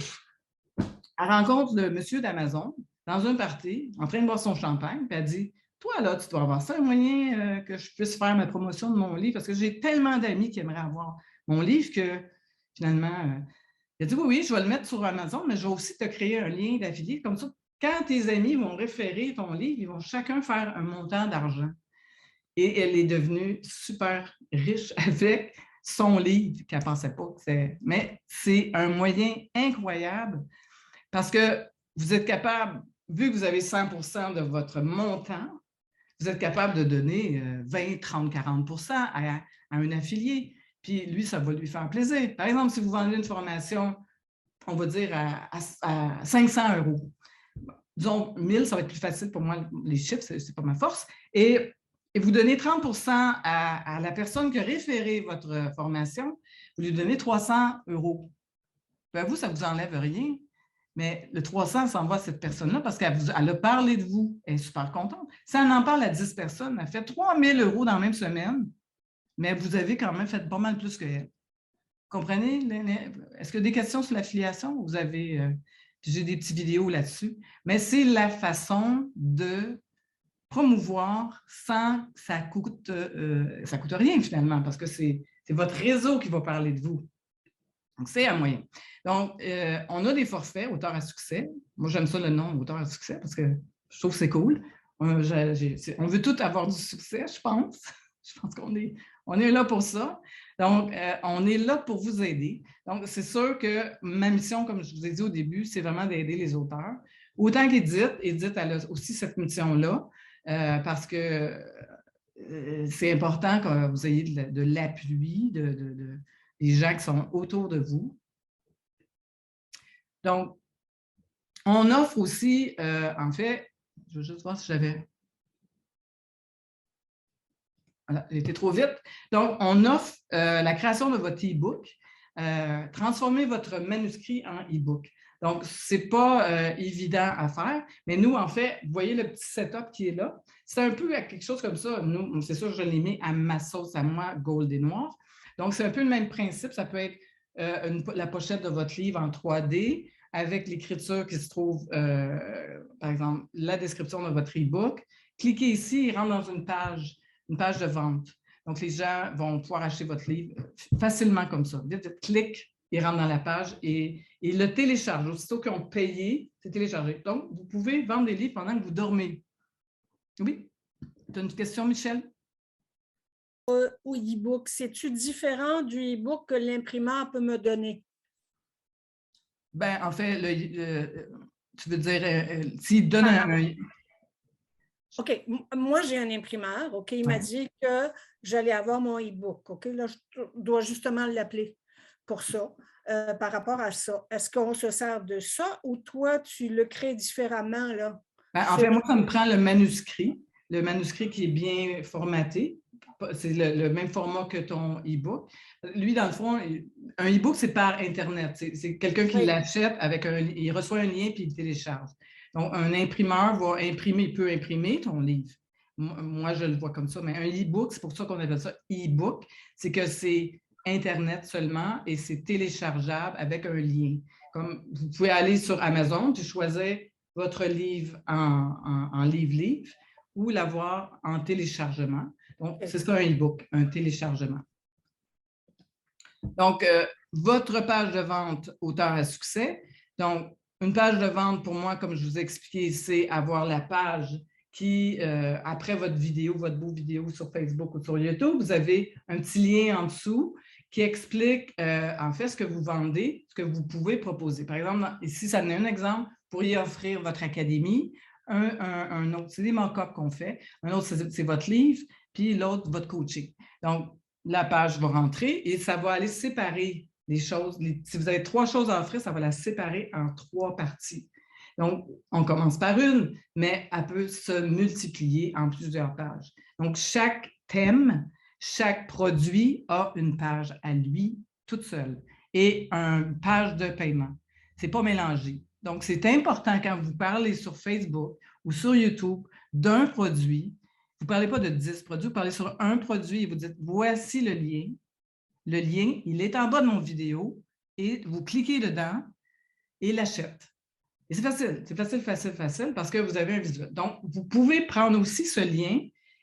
elle rencontre le monsieur d'Amazon dans un party, en train de boire son champagne, puis elle dit, toi, là, tu dois avoir ça, un moyen que je puisse faire ma promotion de mon livre, parce que j'ai tellement d'amis qui aimeraient avoir mon livre que finalement, il a dit, oui, je vais le mettre sur Amazon, mais je vais aussi te créer un lien d'affilié. Comme ça, quand tes amis vont référer ton livre, ils vont chacun faire un montant d'argent. Et elle est devenue super riche avec son livre, qu'elle ne pensait pas que c'est. Mais c'est un moyen incroyable parce que vous êtes capable, vu que vous avez 100% de votre montant, vous êtes capable de donner 20, 30, 40% à un affilié. Puis lui, ça va lui faire plaisir. Par exemple, si vous vendez une formation, on va dire à 500 €. Disons 1000, ça va être plus facile pour moi, les chiffres, ce n'est pas ma force. Et vous donnez 30% à la personne qui a référé votre formation, vous lui donnez 300 €. Ben vous, ça ne vous enlève rien. Mais le 300 s'en va à cette personne-là parce qu'elle a parlé de vous. Elle est super contente. Si elle en parle à 10 personnes, elle fait 3000 € dans la même semaine, mais vous avez quand même fait pas mal plus qu'elle. Comprenez? Est-ce que des questions sur l'affiliation? Vous avez... j'ai des petites vidéos là-dessus. Mais c'est la façon de promouvoir sans que ça coûte rien finalement, parce que c'est votre réseau qui va parler de vous. Donc, c'est un moyen. Donc, on a des forfaits, auteur à succès. Moi, j'aime ça le nom, auteur à succès, parce que je trouve que c'est cool. On veut tous avoir du succès, je pense. Je pense qu'on est là pour ça. Donc, on est là pour vous aider. Donc, c'est sûr que ma mission, comme je vous ai dit au début, c'est vraiment d'aider les auteurs. Autant qu'Édith, elle a aussi cette mission-là, parce que c'est important que vous ayez de l'appui, des gens qui sont autour de vous. Donc, on offre aussi, en fait, je veux juste voir si j'avais... Voilà, j'ai été trop vite. Donc, on offre la création de votre e-book, transformer votre manuscrit en e-book. Donc, ce n'est pas évident à faire, mais nous, en fait, vous voyez le petit setup qui est là. C'est un peu quelque chose comme ça. Nous, c'est sûr, je l'ai mis à ma sauce à moi, gold et noir. Donc, c'est un peu le même principe. Ça peut être la pochette de votre livre en 3D avec l'écriture qui se trouve, par exemple, la description de votre e-book. Cliquez ici, il rentre dans une page de vente. Donc, les gens vont pouvoir acheter votre livre facilement comme ça. Vite, clic, il rentre dans la page et le télécharge. Aussitôt qu'ils ont payé, c'est téléchargé. Donc, vous pouvez vendre des livres pendant que vous dormez. Oui? Tu as une question, Michel? Ou e-book, c'est-tu différent du e-book que l'imprimeur peut me donner? Bien, en fait, tu veux dire, s'il donne un... OK. Moi, j'ai un imprimeur. OK. Il m'a dit que j'allais avoir mon e-book. OK. Là, je dois justement l'appeler pour ça. Par rapport à ça, est-ce qu'on se sert de ça ou toi, tu le crées différemment, là? Ben, en fait, moi, ça me prend le manuscrit qui est bien formaté. C'est le même format que ton e-book. Lui, dans le fond, un e-book, c'est par Internet. C'est quelqu'un qui l'achète avec il reçoit un lien puis il télécharge. Donc, un imprimeur va imprimer, il peut imprimer ton livre. Moi, je le vois comme ça, mais un e-book, c'est pour ça qu'on appelle ça e-book, c'est que c'est Internet seulement et c'est téléchargeable avec un lien. Comme vous pouvez aller sur Amazon, puis choisir votre livre en livre-livre ou l'avoir en téléchargement. Donc, c'est ça un e-book, un téléchargement. Donc, votre page de vente auteur à succès. Donc, une page de vente, pour moi, comme je vous ai expliqué, c'est avoir la page qui, après votre vidéo, votre beau vidéo sur Facebook ou sur YouTube, vous avez un petit lien en dessous qui explique en fait ce que vous vendez, ce que vous pouvez proposer. Par exemple, ici, ça donne un exemple. Vous pourriez offrir votre académie, un autre, c'est des mock-ups qu'on fait. Un autre, c'est votre livre, puis l'autre, votre coaching. Donc, la page va rentrer et ça va aller séparer les choses. Si vous avez 3 choses à offrir, ça va la séparer en 3 parties. Donc, on commence par une, mais elle peut se multiplier en plusieurs pages. Donc, chaque thème, chaque produit a une page à lui, toute seule, et une page de paiement. Ce n'est pas mélangé. Donc, c'est important quand vous parlez sur Facebook ou sur YouTube d'un produit, vous ne parlez pas de 10 produits, vous parlez sur un produit et vous dites « Voici le lien. Le lien, il est en bas de mon vidéo et vous cliquez dedans et l'achète. » Et c'est facile, parce que vous avez un visuel. Donc, vous pouvez prendre aussi ce lien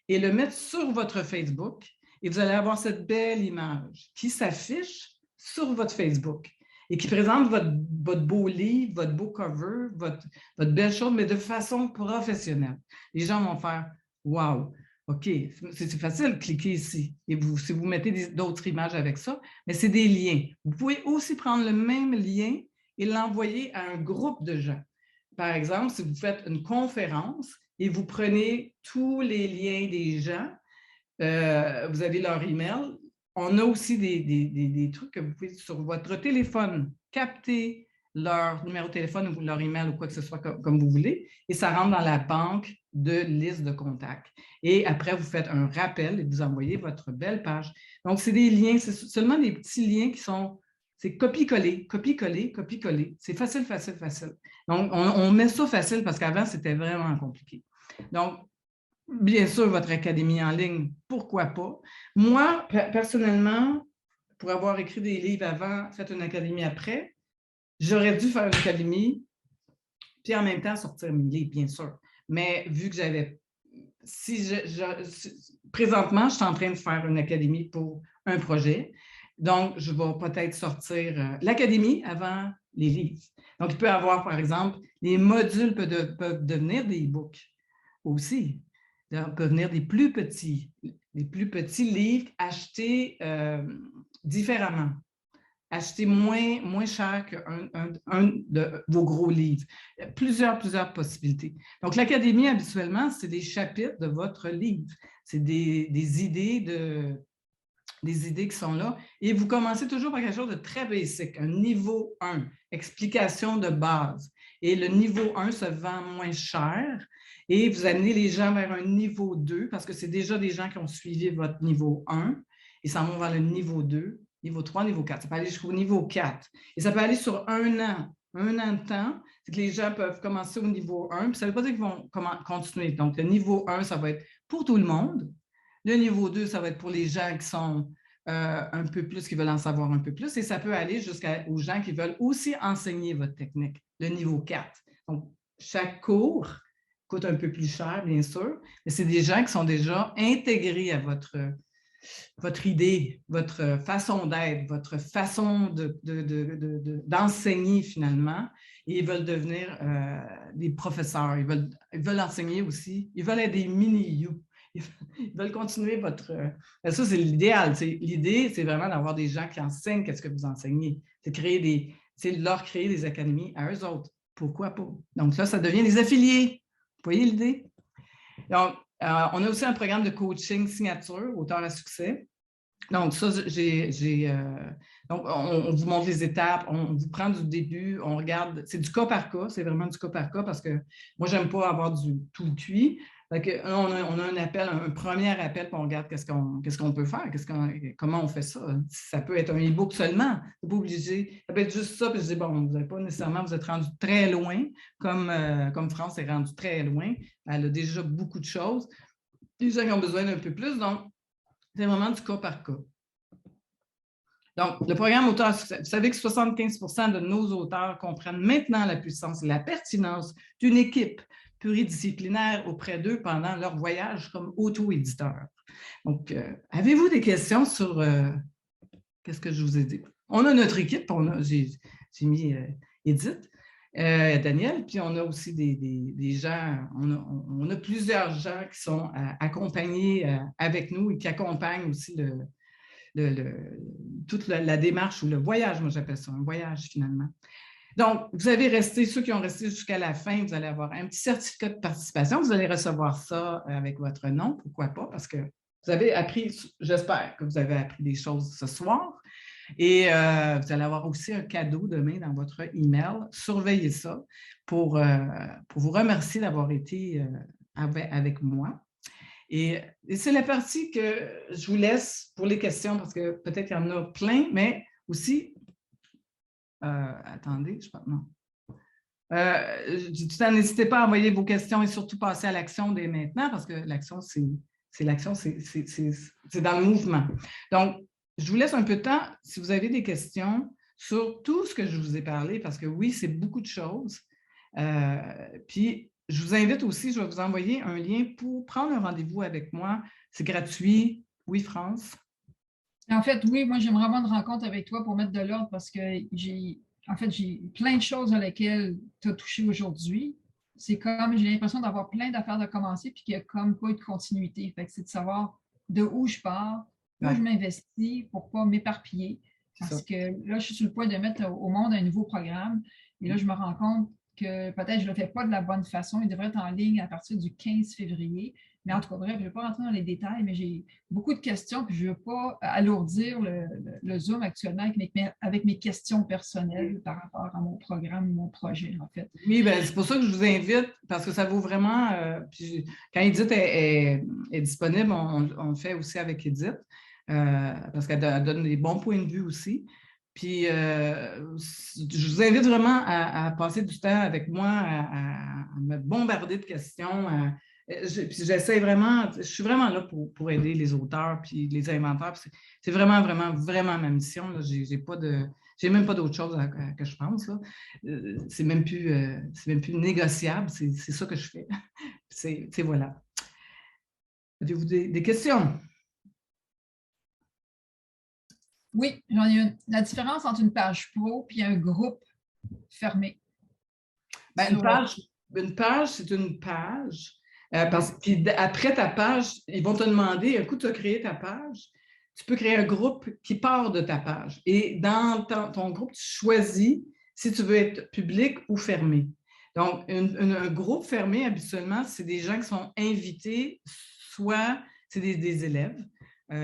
et le mettre sur votre Facebook et vous allez avoir cette belle image qui s'affiche sur votre Facebook et qui présente votre beau livre, votre beau cover, votre belle chose, mais de façon professionnelle. Les gens vont faire « Wow! » OK, c'est facile, cliquez ici. Et si vous mettez d'autres images avec ça, mais c'est des liens. Vous pouvez aussi prendre le même lien et l'envoyer à un groupe de gens. Par exemple, si vous faites une conférence et vous prenez tous les liens des gens, vous avez leur email. On a aussi des trucs que vous pouvez sur votre téléphone capter leur numéro de téléphone ou leur email ou quoi que ce soit comme vous voulez, et ça rentre dans la banque de liste de contacts. Et après, vous faites un rappel et vous envoyez votre belle page. Donc, c'est des liens, c'est seulement des petits liens qui sont, c'est copier-coller, copier-coller, copier-coller. C'est facile, facile, facile. Donc, on met ça facile parce qu'avant, c'était vraiment compliqué. Donc, bien sûr, votre académie en ligne, pourquoi pas? Moi, personnellement, pour avoir écrit des livres avant, fait une académie après, j'aurais dû faire une académie, puis en même temps sortir mes livres, bien sûr. Mais vu que j'avais... présentement, je suis en train de faire une académie pour un projet. Donc, je vais peut-être sortir l'académie avant les livres. Donc, il peut y avoir, par exemple, les modules peuvent devenir des e-books aussi. Peuvent devenir des plus petits livres achetés différemment. Acheter moins cher qu'un de vos gros livres. Plusieurs possibilités. Donc, l'académie, habituellement, c'est des chapitres de votre livre. C'est des idées qui sont là. Et vous commencez toujours par quelque chose de très basique, un niveau 1, explication de base. Et le niveau 1 se vend moins cher. Et vous amenez les gens vers un niveau 2, parce que c'est déjà des gens qui ont suivi votre niveau 1, et s'en vont vers le niveau 2. Niveau 3, niveau 4. Ça peut aller jusqu'au niveau 4. Et ça peut aller sur 1 an. 1 an de temps, c'est que les gens peuvent commencer au niveau 1, puis ça ne veut pas dire qu'ils vont continuer. Donc, le niveau 1, ça va être pour tout le monde. Le niveau 2, ça va être pour les gens qui sont un peu plus, qui veulent en savoir un peu plus. Et ça peut aller jusqu'aux gens qui veulent aussi enseigner votre technique. Le niveau 4. Donc, chaque cours coûte un peu plus cher, bien sûr, mais c'est des gens qui sont déjà intégrés à votre idée, votre façon d'être, votre façon d'enseigner finalement, et ils veulent devenir des professeurs, ils veulent enseigner aussi, ils veulent être des mini-you, ils veulent continuer votre... ça, c'est l'idéal. L'idée, c'est vraiment d'avoir des gens qui enseignent qu'est-ce que vous enseignez. C'est leur créer des académies à eux autres. Pourquoi pas? Donc là, ça devient des affiliés. Vous voyez l'idée? Donc, on a aussi un programme de coaching signature, auteur à succès. Donc, ça, donc, on vous montre les étapes, on vous prend du début, on regarde, c'est du cas par cas, c'est vraiment du cas par cas parce que moi, j'aime pas avoir tout cuit. Donc, on a un premier appel, puis on regarde qu'est-ce qu'on peut faire, comment on fait ça. Ça peut être un e-book seulement, vous pas obligé. Ça peut être juste ça, puis je dis, bon, vous n'avez pas nécessairement, vous êtes rendu très loin, comme France est rendu très loin. Elle a déjà beaucoup de choses. Les gens qui ont besoin d'un peu plus, donc c'est vraiment du cas par cas. Donc, le programme Auteur à succès, vous savez que 75% de nos auteurs comprennent maintenant la puissance et la pertinence d'une équipe pluridisciplinaire auprès d'eux pendant leur voyage comme auto-éditeur. Donc, avez-vous des questions sur qu'est-ce que je vous ai dit? On a notre équipe, j'ai mis Edith, Daniel, puis on a aussi des gens, on a plusieurs gens qui sont accompagnés avec nous et qui accompagnent aussi toute la démarche ou le voyage, moi j'appelle ça un voyage finalement. Donc, vous avez resté, ceux qui ont resté jusqu'à la fin, vous allez avoir un petit certificat de participation, vous allez recevoir ça avec votre nom, pourquoi pas, parce que vous avez appris, j'espère que vous avez appris des choses ce soir. Et vous allez avoir aussi un cadeau demain dans votre email. Surveillez ça pour vous remercier d'avoir été avec moi. Et c'est la partie que je vous laisse pour les questions parce que peut-être qu'il y en a plein, mais aussi, attendez, je pense, non. N'hésitez pas à envoyer vos questions et surtout passer à l'action dès maintenant parce que l'action, c'est dans le mouvement. Donc, je vous laisse un peu de temps si vous avez des questions sur tout ce que je vous ai parlé, parce que oui, c'est beaucoup de choses. Puis, je vous invite aussi, je vais vous envoyer un lien pour prendre un rendez-vous avec moi. C'est gratuit. Oui, France? En fait, oui, moi, j'aimerais avoir une rencontre avec toi pour mettre de l'ordre parce que j'ai plein de choses à lesquelles tu as touché aujourd'hui. C'est comme, j'ai l'impression d'avoir plein d'affaires de commencer puis qu'il n'y a comme pas eu de continuité. Fait que c'est de savoir de où je pars, où je m'investis pour ne pas m'éparpiller. Parce que là, je suis sur le point de mettre au monde un nouveau programme. Et là, je me rends compte que peut-être je ne le fais pas de la bonne façon. Il devrait être en ligne à partir du 15 février. Mais en tout cas, bref, je ne vais pas rentrer dans les détails, mais j'ai beaucoup de questions, puis je ne veux pas alourdir le Zoom actuellement avec mes questions personnelles par rapport à mon programme, mon projet, en fait. Oui, ben, c'est pour ça que je vous invite, parce que ça vaut vraiment. Puis quand Edith est disponible, on le fait aussi avec Edith, parce qu'elle donne des bons points de vue aussi. Puis je vous invite vraiment à passer du temps avec moi, à me bombarder de questions. Puis j'essaie vraiment, je suis vraiment là pour aider les auteurs puis les inventeurs. C'est vraiment, vraiment, vraiment ma mission. J'ai même pas d'autre chose que je pense. C'est même plus négociable. C'est ça que je fais. C'est voilà. Avez-vous des questions? Oui, j'en ai une. La différence entre une page pro et un groupe fermé. Ben, une page, c'est une page. Puis après ta page, ils vont te demander, un coup tu as créé ta page, tu peux créer un groupe qui part de ta page. Et dans ton groupe, tu choisis si tu veux être public ou fermé. Donc, un groupe fermé, habituellement, c'est des gens qui sont invités, soit c'est des élèves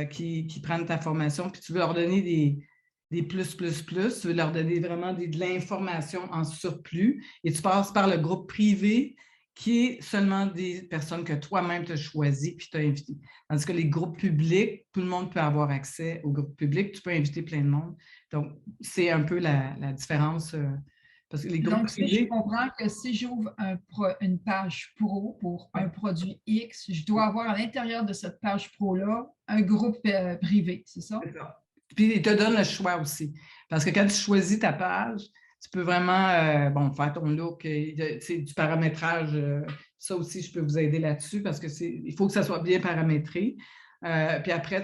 qui prennent ta formation, puis tu veux leur donner des plus, tu veux leur donner vraiment de l'information en surplus, et tu passes par le groupe privé qui est seulement des personnes que toi-même tu as choisies puis tu as invitées. Tandis que les groupes publics, tout le monde peut avoir accès aux groupes publics, tu peux inviter plein de monde. Donc, c'est un peu la différence. Parce que les groupes privés... Si je comprends que si j'ouvre une page pro pour un produit X, je dois avoir à l'intérieur de cette page pro-là un groupe privé, c'est ça? C'est ça. Puis, il te donne le choix aussi. Parce que quand tu choisis ta page, tu peux vraiment faire ton look, du paramétrage. Ça aussi, je peux vous aider là-dessus parce il faut que ça soit bien paramétré. Puis après,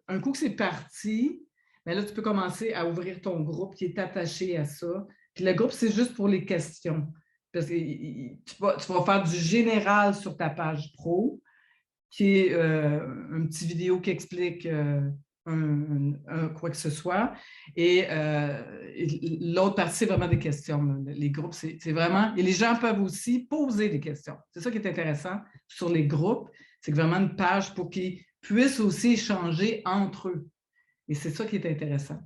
un coup que c'est parti, bien là, tu peux commencer à ouvrir ton groupe qui est attaché à ça. Puis le groupe, c'est juste pour les questions. Parce que tu vas faire du général sur ta page pro, qui est une petite vidéo qui explique quoi que ce soit. Et l'autre partie, c'est vraiment des questions. Les groupes, c'est vraiment... Et les gens peuvent aussi poser des questions. C'est ça qui est intéressant sur les groupes. C'est vraiment une page pour qu'ils puissent aussi échanger entre eux. Et c'est ça qui est intéressant.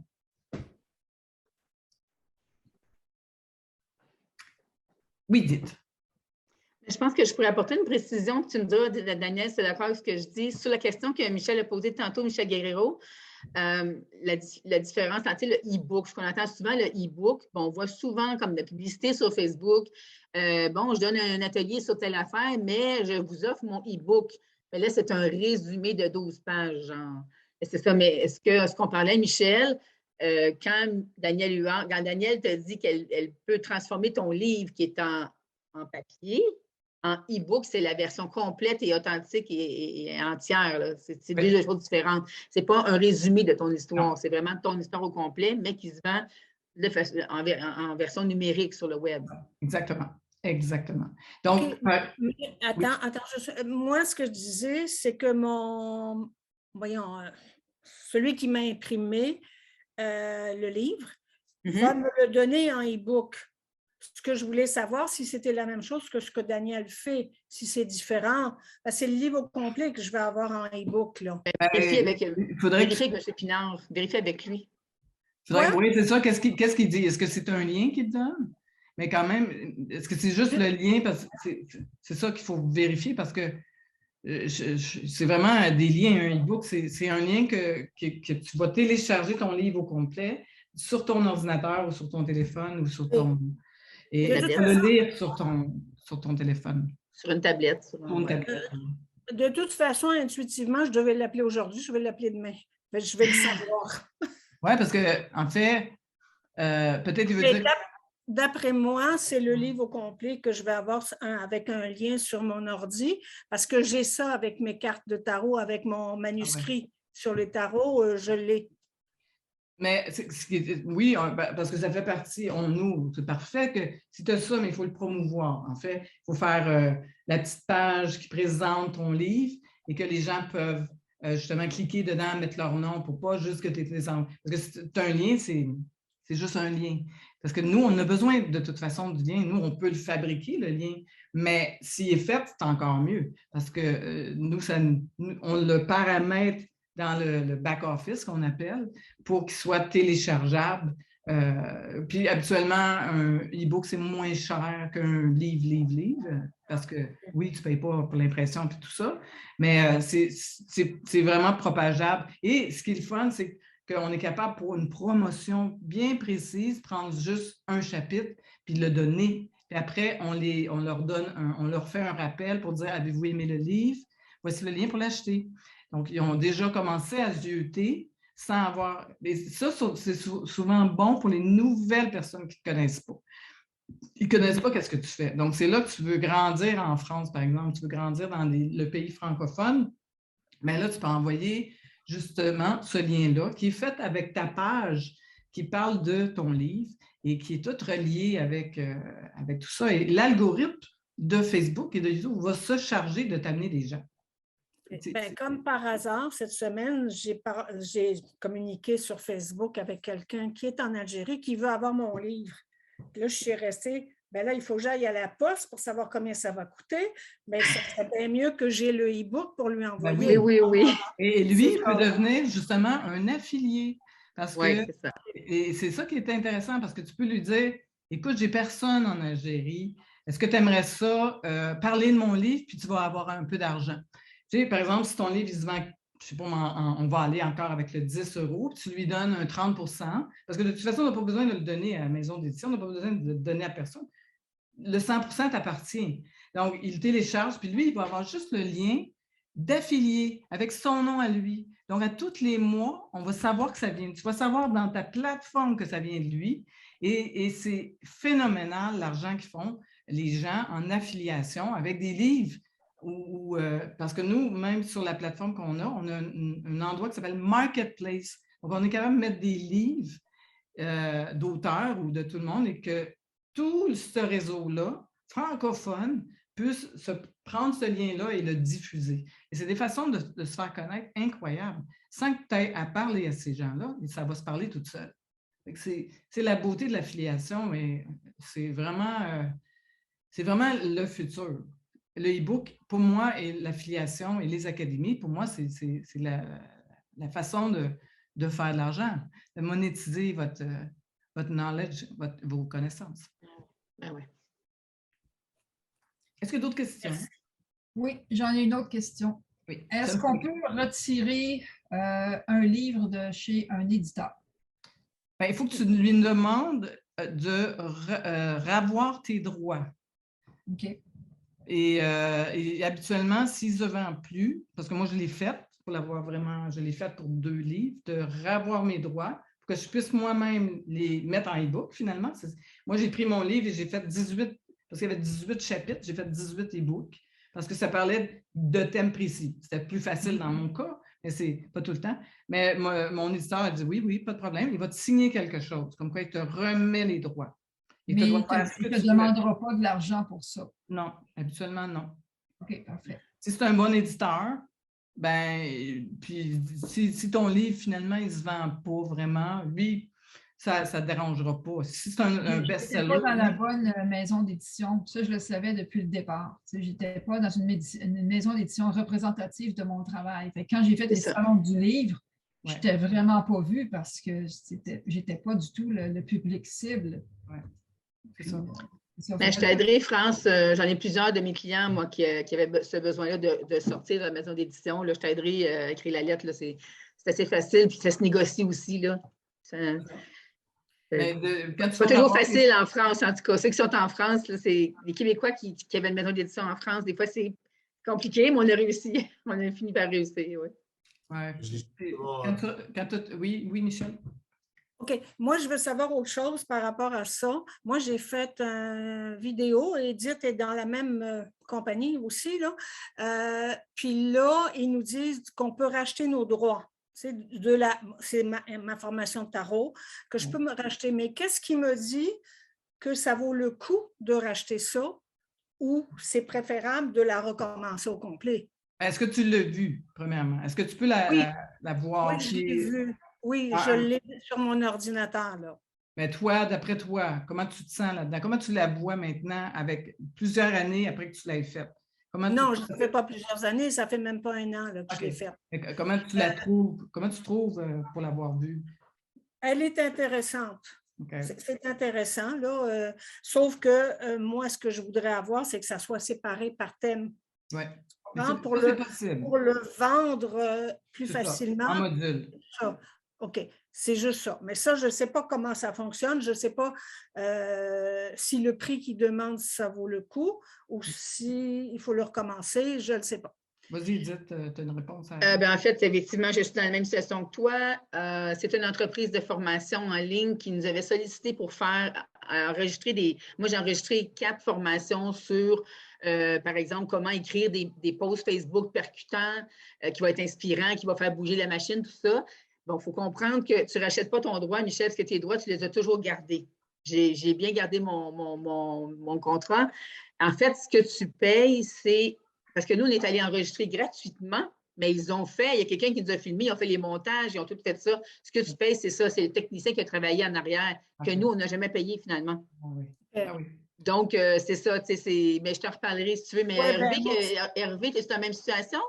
Oui, dites. Je pense que je pourrais apporter une précision que tu me diras, Daniel, c'est d'accord avec ce que je dis, sur la question que Michel a posée tantôt, Michel Guerrero, la différence entre le e-book, ce qu'on entend souvent, le e-book, on voit souvent comme de la publicité sur Facebook, je donne un atelier sur telle affaire, mais je vous offre mon e-book. Mais là, c'est un résumé de 12 pages, genre. C'est ça, mais ce qu'on parlait, Michel, quand Daniel te dit qu'elle peut transformer ton livre qui est en papier, en e-book, c'est la version complète et authentique et entière. C'est deux choses différentes. Ce n'est pas un résumé de ton histoire, c'est vraiment ton histoire au complet, mais qui se vend en version numérique sur le web. Exactement. Exactement. Donc, attends, moi, ce que je disais, c'est que celui qui m'a imprimé le livre va me le donner en e-book. Ce que je voulais savoir, si c'était la même chose que ce que Daniel fait, si c'est différent. C'est le livre au complet que je vais avoir en e-book. Vérifiez avec M. Pinard. Vérifiez avec lui. Oui, c'est ça. Qu'est-ce qu'il dit? Est-ce que c'est un lien qu'il te donne? Mais quand même, est-ce que c'est juste le lien? Parce que c'est ça qu'il faut vérifier parce que c'est vraiment des liens. Un e-book, c'est un lien que tu vas télécharger ton livre au complet sur ton ordinateur ou sur ton téléphone ou sur ton... Et tu peux le lire sur ton téléphone. Sur une tablette. De toute façon, intuitivement, je devais l'appeler aujourd'hui, je vais l'appeler demain. Mais je vais le savoir. Oui, parce qu'en fait, peut-être il veut dire... D'après moi, c'est le livre au complet que je vais avoir avec un lien sur mon ordi parce que j'ai ça avec mes cartes de tarot, avec mon manuscrit. sur les tarots, je l'ai. Mais oui, parce que ça fait partie, c'est parfait que si tu as ça, mais il faut le promouvoir. En fait, il faut faire la petite page qui présente ton livre et que les gens peuvent justement cliquer dedans, mettre leur nom pour pas juste que tu aies parce que si tu as un lien, c'est juste un lien. Parce que nous, on a besoin de toute façon du lien. Nous, on peut le fabriquer, le lien, mais s'il est fait, c'est encore mieux. Parce que on le paramètre dans le back-office qu'on appelle pour qu'il soit téléchargeable. Puis habituellement, un e-book, c'est moins cher qu'un livre, parce que oui, tu ne payes pas pour l'impression et tout ça, mais c'est vraiment propageable. Et ce qui est le fun, c'est qu'on est capable, pour une promotion bien précise, prendre juste un chapitre puis le donner. Puis après, on leur fait un rappel pour dire « Avez-vous aimé le livre? Voici le lien pour l'acheter. » Donc, ils ont déjà commencé à zioter sans avoir... Et ça, c'est souvent bon pour les nouvelles personnes qui ne te connaissent pas. Ils ne connaissent pas qu'est-ce que tu fais. Donc, c'est là que tu veux grandir en France, par exemple. Tu veux grandir dans le pays francophone. Mais là, tu peux envoyer justement ce lien-là qui est fait avec ta page qui parle de ton livre et qui est tout relié avec tout ça. Et l'algorithme de Facebook et de YouTube va se charger de t'amener des gens. Ben, comme par hasard, cette semaine, j'ai communiqué sur Facebook avec quelqu'un qui est en Algérie qui veut avoir mon livre. Là, je suis restée, ben là, il faut que j'aille à la poste pour savoir combien ça va coûter, mais ça serait bien mieux que j'ai le e-book pour lui envoyer. Ben oui. Et lui, il peut devenir justement un affilié. Parce que c'est ça. Et c'est ça qui est intéressant, parce que tu peux lui dire, écoute, j'ai personne en Algérie, est-ce que tu aimerais ça, parler de mon livre, puis tu vas avoir un peu d'argent. Tu sais, par exemple, si ton livre, il se vend, je ne sais pas, on va aller encore avec le 10 €, puis tu lui donnes un 30 %, parce que de toute façon, on n'a pas besoin de le donner à la maison d'édition, on n'a pas besoin de le donner à personne. Le 100 % t'appartient. Donc, il télécharge, puis lui, il va avoir juste le lien d'affilié avec son nom à lui. Donc, à tous les mois, on va savoir que ça vient. Tu vas savoir dans ta plateforme que ça vient de lui. Et c'est phénoménal l'argent qu'ils font, les gens en affiliation avec des livres. Parce que nous, même sur la plateforme qu'on a, on a un endroit qui s'appelle Marketplace. Donc, on est capable de mettre des livres d'auteurs ou de tout le monde et que tout ce réseau-là, francophone, puisse prendre ce lien-là et le diffuser. Et c'est des façons de se faire connaître incroyables, sans que tu aies à parler à ces gens-là, et ça va se parler toute seule. C'est la beauté de l'affiliation, et c'est vraiment le futur. Le e-book, pour moi, et l'affiliation et les académies, pour moi, c'est la façon de faire de l'argent, de monétiser votre knowledge, vos connaissances. Ben oui. Est-ce qu'il y a d'autres questions? Oui, j'en ai une autre question. Oui. Est-ce qu'on peut retirer un livre de chez un éditeur? Bien, il faut que tu lui demandes de ravoir tes droits. OK. Et habituellement, s'ils ne se vendent plus, parce que moi, je l'ai fait pour l'avoir vraiment, je l'ai fait pour 2 livres, de ravoir mes droits pour que je puisse moi-même les mettre en e-book, finalement. Moi, j'ai pris mon livre et j'ai fait 18, parce qu'il y avait 18 chapitres, j'ai fait 18 e-books, parce que ça parlait de thèmes précis. C'était plus facile dans mon cas, mais c'est pas tout le temps. Mais mon éditeur a dit oui, pas de problème, il va te signer quelque chose, comme quoi il te remet les droits. Mais il ne te demandera pas de l'argent pour ça. Non, habituellement, non. OK, parfait. Si c'est un bon éditeur, ben, puis si ton livre, finalement, il ne se vend pas vraiment, lui, ça ne te dérangera pas. Si c'est un best-seller... Je n'étais pas dans la bonne maison d'édition. Ça, je le savais depuis le départ. Je n'étais pas dans une maison d'édition représentative de mon travail. Fait que quand j'ai fait les salons du livre, je n'étais vraiment pas vue parce que je n'étais pas du tout le public cible. Ouais. C'est ça. Ben, je t'aiderai, France. J'en ai plusieurs de mes clients, moi, qui avaient ce besoin-là de sortir de la maison d'édition. Je t'aiderai à écrire la lettre. C'est assez facile, puis ça se négocie aussi. C'est pas toujours facile en France, en tout cas. Ceux qui sont en France, c'est les Québécois qui avaient une maison d'édition en France. Des fois, c'est compliqué, mais on a réussi. On a fini par réussir, oui. Ouais. Oui, Michel? OK. Moi, je veux savoir autre chose par rapport à ça. Moi, j'ai fait une vidéo. Edith est dans la même compagnie aussi, là. Puis là, ils nous disent qu'on peut racheter nos droits. c'est ma formation de tarot, que je peux me racheter. Mais qu'est-ce qui me dit que ça vaut le coup de racheter ça ou c'est préférable de la recommencer au complet? Est-ce que tu l'as vu, premièrement? Est-ce que tu peux la voir? Oui, je l'ai vu. Oui, Ah, je l'ai sur mon ordinateur, là. Mais toi, d'après toi, comment tu te sens là-dedans? Comment tu la vois maintenant avec plusieurs années après que tu l'aies faite? Non, je ne fais pas plusieurs années, ça fait même pas 1 an là, que je l'ai faite. Comment tu la trouves? Comment tu trouves pour l'avoir vue? Elle est intéressante. Okay. C'est intéressant, là. Sauf que moi, ce que je voudrais avoir, c'est que ça soit séparé par thème. Oui. Pour le vendre plus facilement. Ça, en module. Ça. OK, c'est juste ça. Mais ça, je ne sais pas comment ça fonctionne. Je ne sais pas si le prix qu'ils demandent, ça vaut le coup ou s'il faut le recommencer. Je ne le sais pas. Vas-y, Edith, tu as une réponse à... En fait, effectivement, je suis dans la même situation que toi. C'est une entreprise de formation en ligne qui nous avait sollicité pour enregistrer Moi, j'ai enregistré 4 formations sur, par exemple, comment écrire des posts Facebook percutants, qui va être inspirant, qui va faire bouger la machine, tout ça. Bon, il faut comprendre que tu ne rachètes pas ton droit, Michel, parce que tes droits, tu les as toujours gardés. J'ai bien gardé mon contrat. En fait, ce que tu payes, c'est... Parce que nous, on est allé enregistrer gratuitement, mais ils ont fait, il y a quelqu'un qui nous a filmé, ils ont fait les montages, ils ont tout fait ça. Ce que tu payes, c'est ça, c'est le technicien qui a travaillé en arrière, que nous, on n'a jamais payé finalement. Oui. Oui. Donc, c'est ça, mais je te reparlerai si tu veux. Mais Hervé, tu es dans la même situation?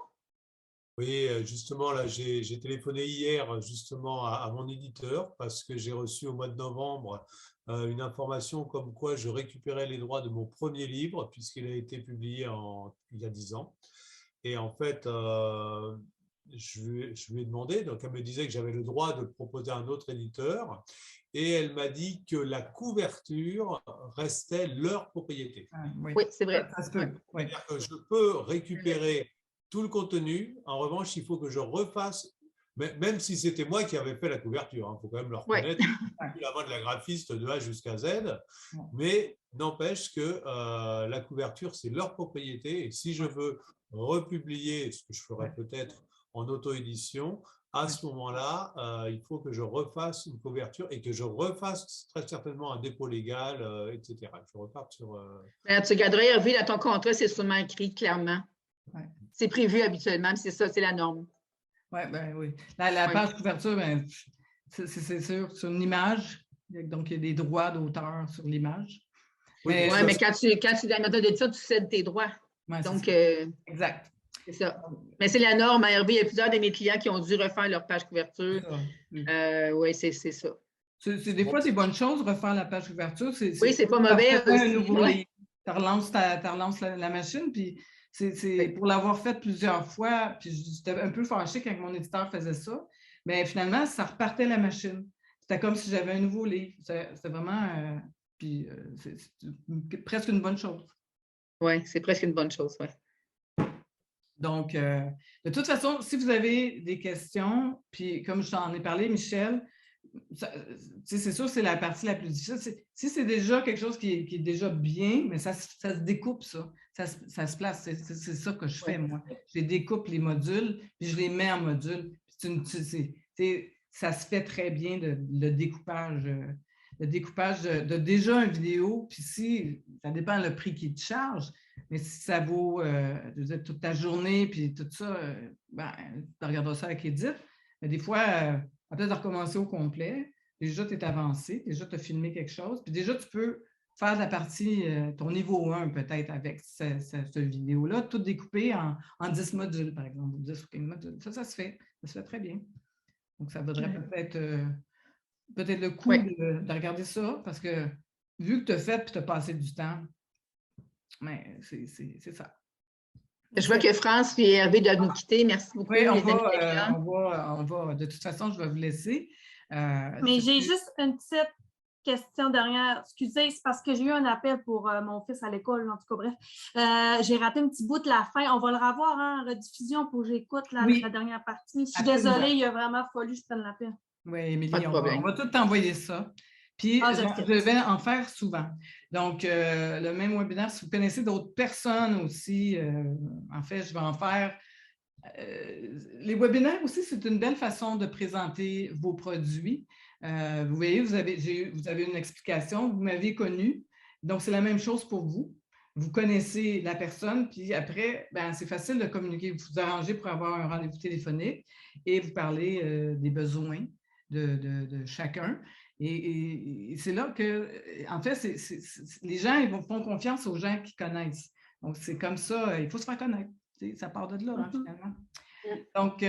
Oui, justement, là, j'ai téléphoné hier justement à mon éditeur parce que j'ai reçu au mois de novembre une information comme quoi je récupérais les droits de mon premier livre puisqu'il a été publié il y a 10 ans. Et en fait, je lui ai demandé, donc elle me disait que j'avais le droit de le proposer à un autre éditeur et elle m'a dit que la couverture restait leur propriété. Oui, c'est vrai. Ça se peut. C'est-à-dire que je peux récupérer tout le contenu. En revanche, il faut que je refasse, même si c'était moi qui avais fait la couverture, il faut quand même le reconnaître, la main de la graphiste de A jusqu'à Z, mais n'empêche que la couverture, c'est leur propriété. Et si je veux republier, ce que je ferai peut-être en auto-édition, à ce moment-là, il faut que je refasse une couverture et que je refasse très certainement un dépôt légal, etc. Je reparte sur… Tu garderas, Hervé, dans ton contrat, c'est sûrement écrit clairement. Ouais. C'est prévu habituellement, c'est ça, c'est la norme. Oui. La page couverture, ben, c'est sûr, sur une image, donc il y a des droits d'auteur sur l'image. Mais quand tu es dans la méthode d'édition, tu cèdes tes droits. Ouais, donc, exact. C'est ça. Mais c'est la norme. À Hervé, il y a plusieurs de mes clients qui ont dû refaire leur page couverture. Oui, c'est ça. C'est des fois des bonnes choses, refaire la page couverture. Oui, c'est pas mauvais. Tu relances la machine, puis c'est pour l'avoir fait plusieurs fois, puis j'étais un peu fâchée quand mon éditeur faisait ça, mais finalement, ça repartait la machine. C'était comme si j'avais un nouveau livre. C'était vraiment c'est presque une bonne chose. Oui, c'est presque une bonne chose, oui. Donc, de toute façon, si vous avez des questions, puis comme je t'en ai parlé, Michel, c'est sûr que c'est la partie la plus difficile. Si c'est déjà quelque chose qui est déjà bien, mais ça se découpe, ça. Ça se place. C'est ça que je fais, moi. Je découpe les modules, puis je les mets en modules. Ça se fait très bien, le découpage de déjà une vidéo, puis si, ça dépend le prix qu'il te charge, mais si ça vaut toute ta journée, puis tout ça, tu regarderas ça avec Edith. Mais des fois, peut-être recommencer au complet. Déjà, tu es avancé, déjà, tu as filmé quelque chose, puis déjà, tu peux faire la partie, ton niveau 1 peut-être avec cette vidéo-là, tout découpé en 10 modules, par exemple, 10 ou 15 modules. Ça se fait. Ça se fait très bien. Donc, ça vaudrait peut-être le coup de regarder ça, parce que vu que tu as fait et tu as passé du temps, mais c'est ça. Je vois que France et Hervé doivent nous quitter. Merci beaucoup. Oui, on va. De toute façon, je vais vous laisser. Mais j'ai juste une petite question dernière. Excusez, c'est parce que j'ai eu un appel pour mon fils à l'école, en tout cas, bref. J'ai raté un petit bout de la fin. On va le revoir en rediffusion pour que j'écoute la dernière partie. Je suis désolée, il a vraiment fallu que je prenne l'appel. Oui, Émilie, on va tout t'envoyer ça. Puis, je vais en faire souvent. Donc, le même webinaire, si vous connaissez d'autres personnes aussi, en fait, je vais en faire les webinaires aussi, c'est une belle façon de présenter vos produits. Vous voyez, vous avez une explication, vous m'avez connu, donc c'est la même chose pour vous. Vous connaissez la personne, puis après, ben, c'est facile de communiquer. Vous vous arrangez pour avoir un rendez-vous téléphonique et vous parlez des besoins de chacun. Et c'est là que, en fait, les gens ils font confiance aux gens qui connaissent. Donc, c'est comme ça, il faut se faire connaître. Ça part de là, hein, finalement. Donc,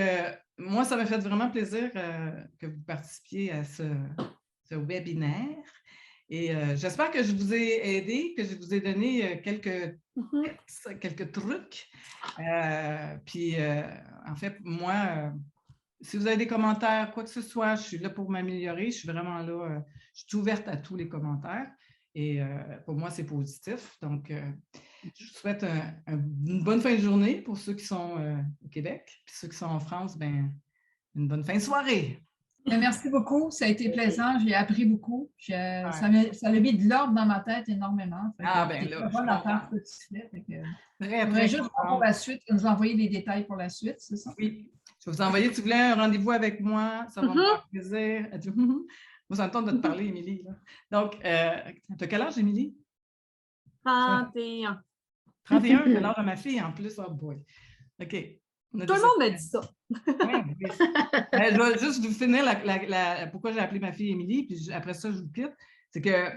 moi, ça m'a fait vraiment plaisir que vous participiez à ce webinaire. Et j'espère que je vous ai aidé, que je vous ai donné quelques tips, quelques trucs. Puis, en fait, moi, si vous avez des commentaires, quoi que ce soit, je suis là pour m'améliorer. Je suis vraiment là. Je suis ouverte à tous les commentaires. Et pour moi, c'est positif. Donc, je vous souhaite une bonne fin de journée pour ceux qui sont au Québec. Puis ceux qui sont en France, ben, une bonne fin de soirée. Merci beaucoup, ça a été plaisant, j'ai appris beaucoup. Ça a mis de l'ordre dans ma tête énormément. Ben là, bonne affaire ce que tu fais. Très, très juste pour la suite, nous envoyer des détails pour la suite, c'est ça? Oui, je vais vous envoyer, si vous voulez un rendez-vous avec moi, ça va me faire plaisir. Moi, ça me tente de te parler, Émilie. Donc, tu as quel âge, Émilie? 31. 31, c'est l'âge de ma fille en plus. Oh boy. OK. Tout le monde m'a dit ça. Oui. Je vais juste vous finir pourquoi j'ai appelé ma fille Émilie, puis après ça, je vous quitte. C'est que,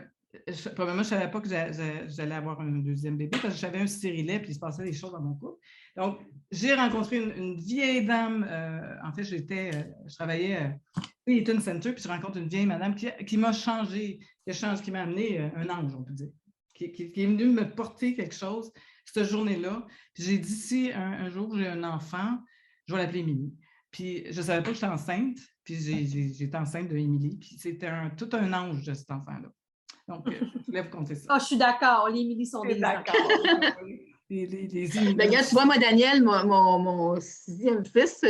premièrement, je ne savais pas que j'allais avoir un deuxième bébé parce que j'avais un stérilet, puis il se passait des choses dans mon couple. Donc, j'ai rencontré une vieille dame. En fait, je travaillais à Eaton Center, puis je rencontre une vieille madame qui m'a changé, qui m'a amené un ange, on peut dire, qui est venue me porter quelque chose cette journée-là. Puis j'ai dit, si un jour j'ai un enfant, je vais l'appeler Émilie. Puis je ne savais pas que j'étais enceinte, puis j'étais enceinte de Émilie, puis c'était tout un ange de cet enfant-là. Donc, je voulais vous conter ça. Ah, je suis d'accord, les Émilie sont des d'accord. Regarde, tu vois, moi, Daniel, mon sixième fils,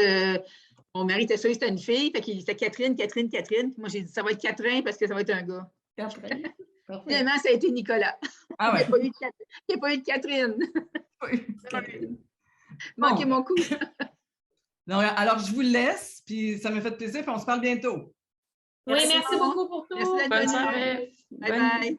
mon mari était sûr que c'était une fille, fait qu'il était Catherine. Moi, j'ai dit, ça va être Catherine parce que ça va être un gars. Catherine. Finalement, ça a été Nicolas. Ah ouais. Il n'y a pas eu de Catherine. Catherine. Manquez mon coup. Donc, alors, je vous laisse, puis ça m'a fait plaisir, puis on se parle bientôt. Oui, merci beaucoup pour tout. Merci d'être Bonne venu. soirée. Bye bye.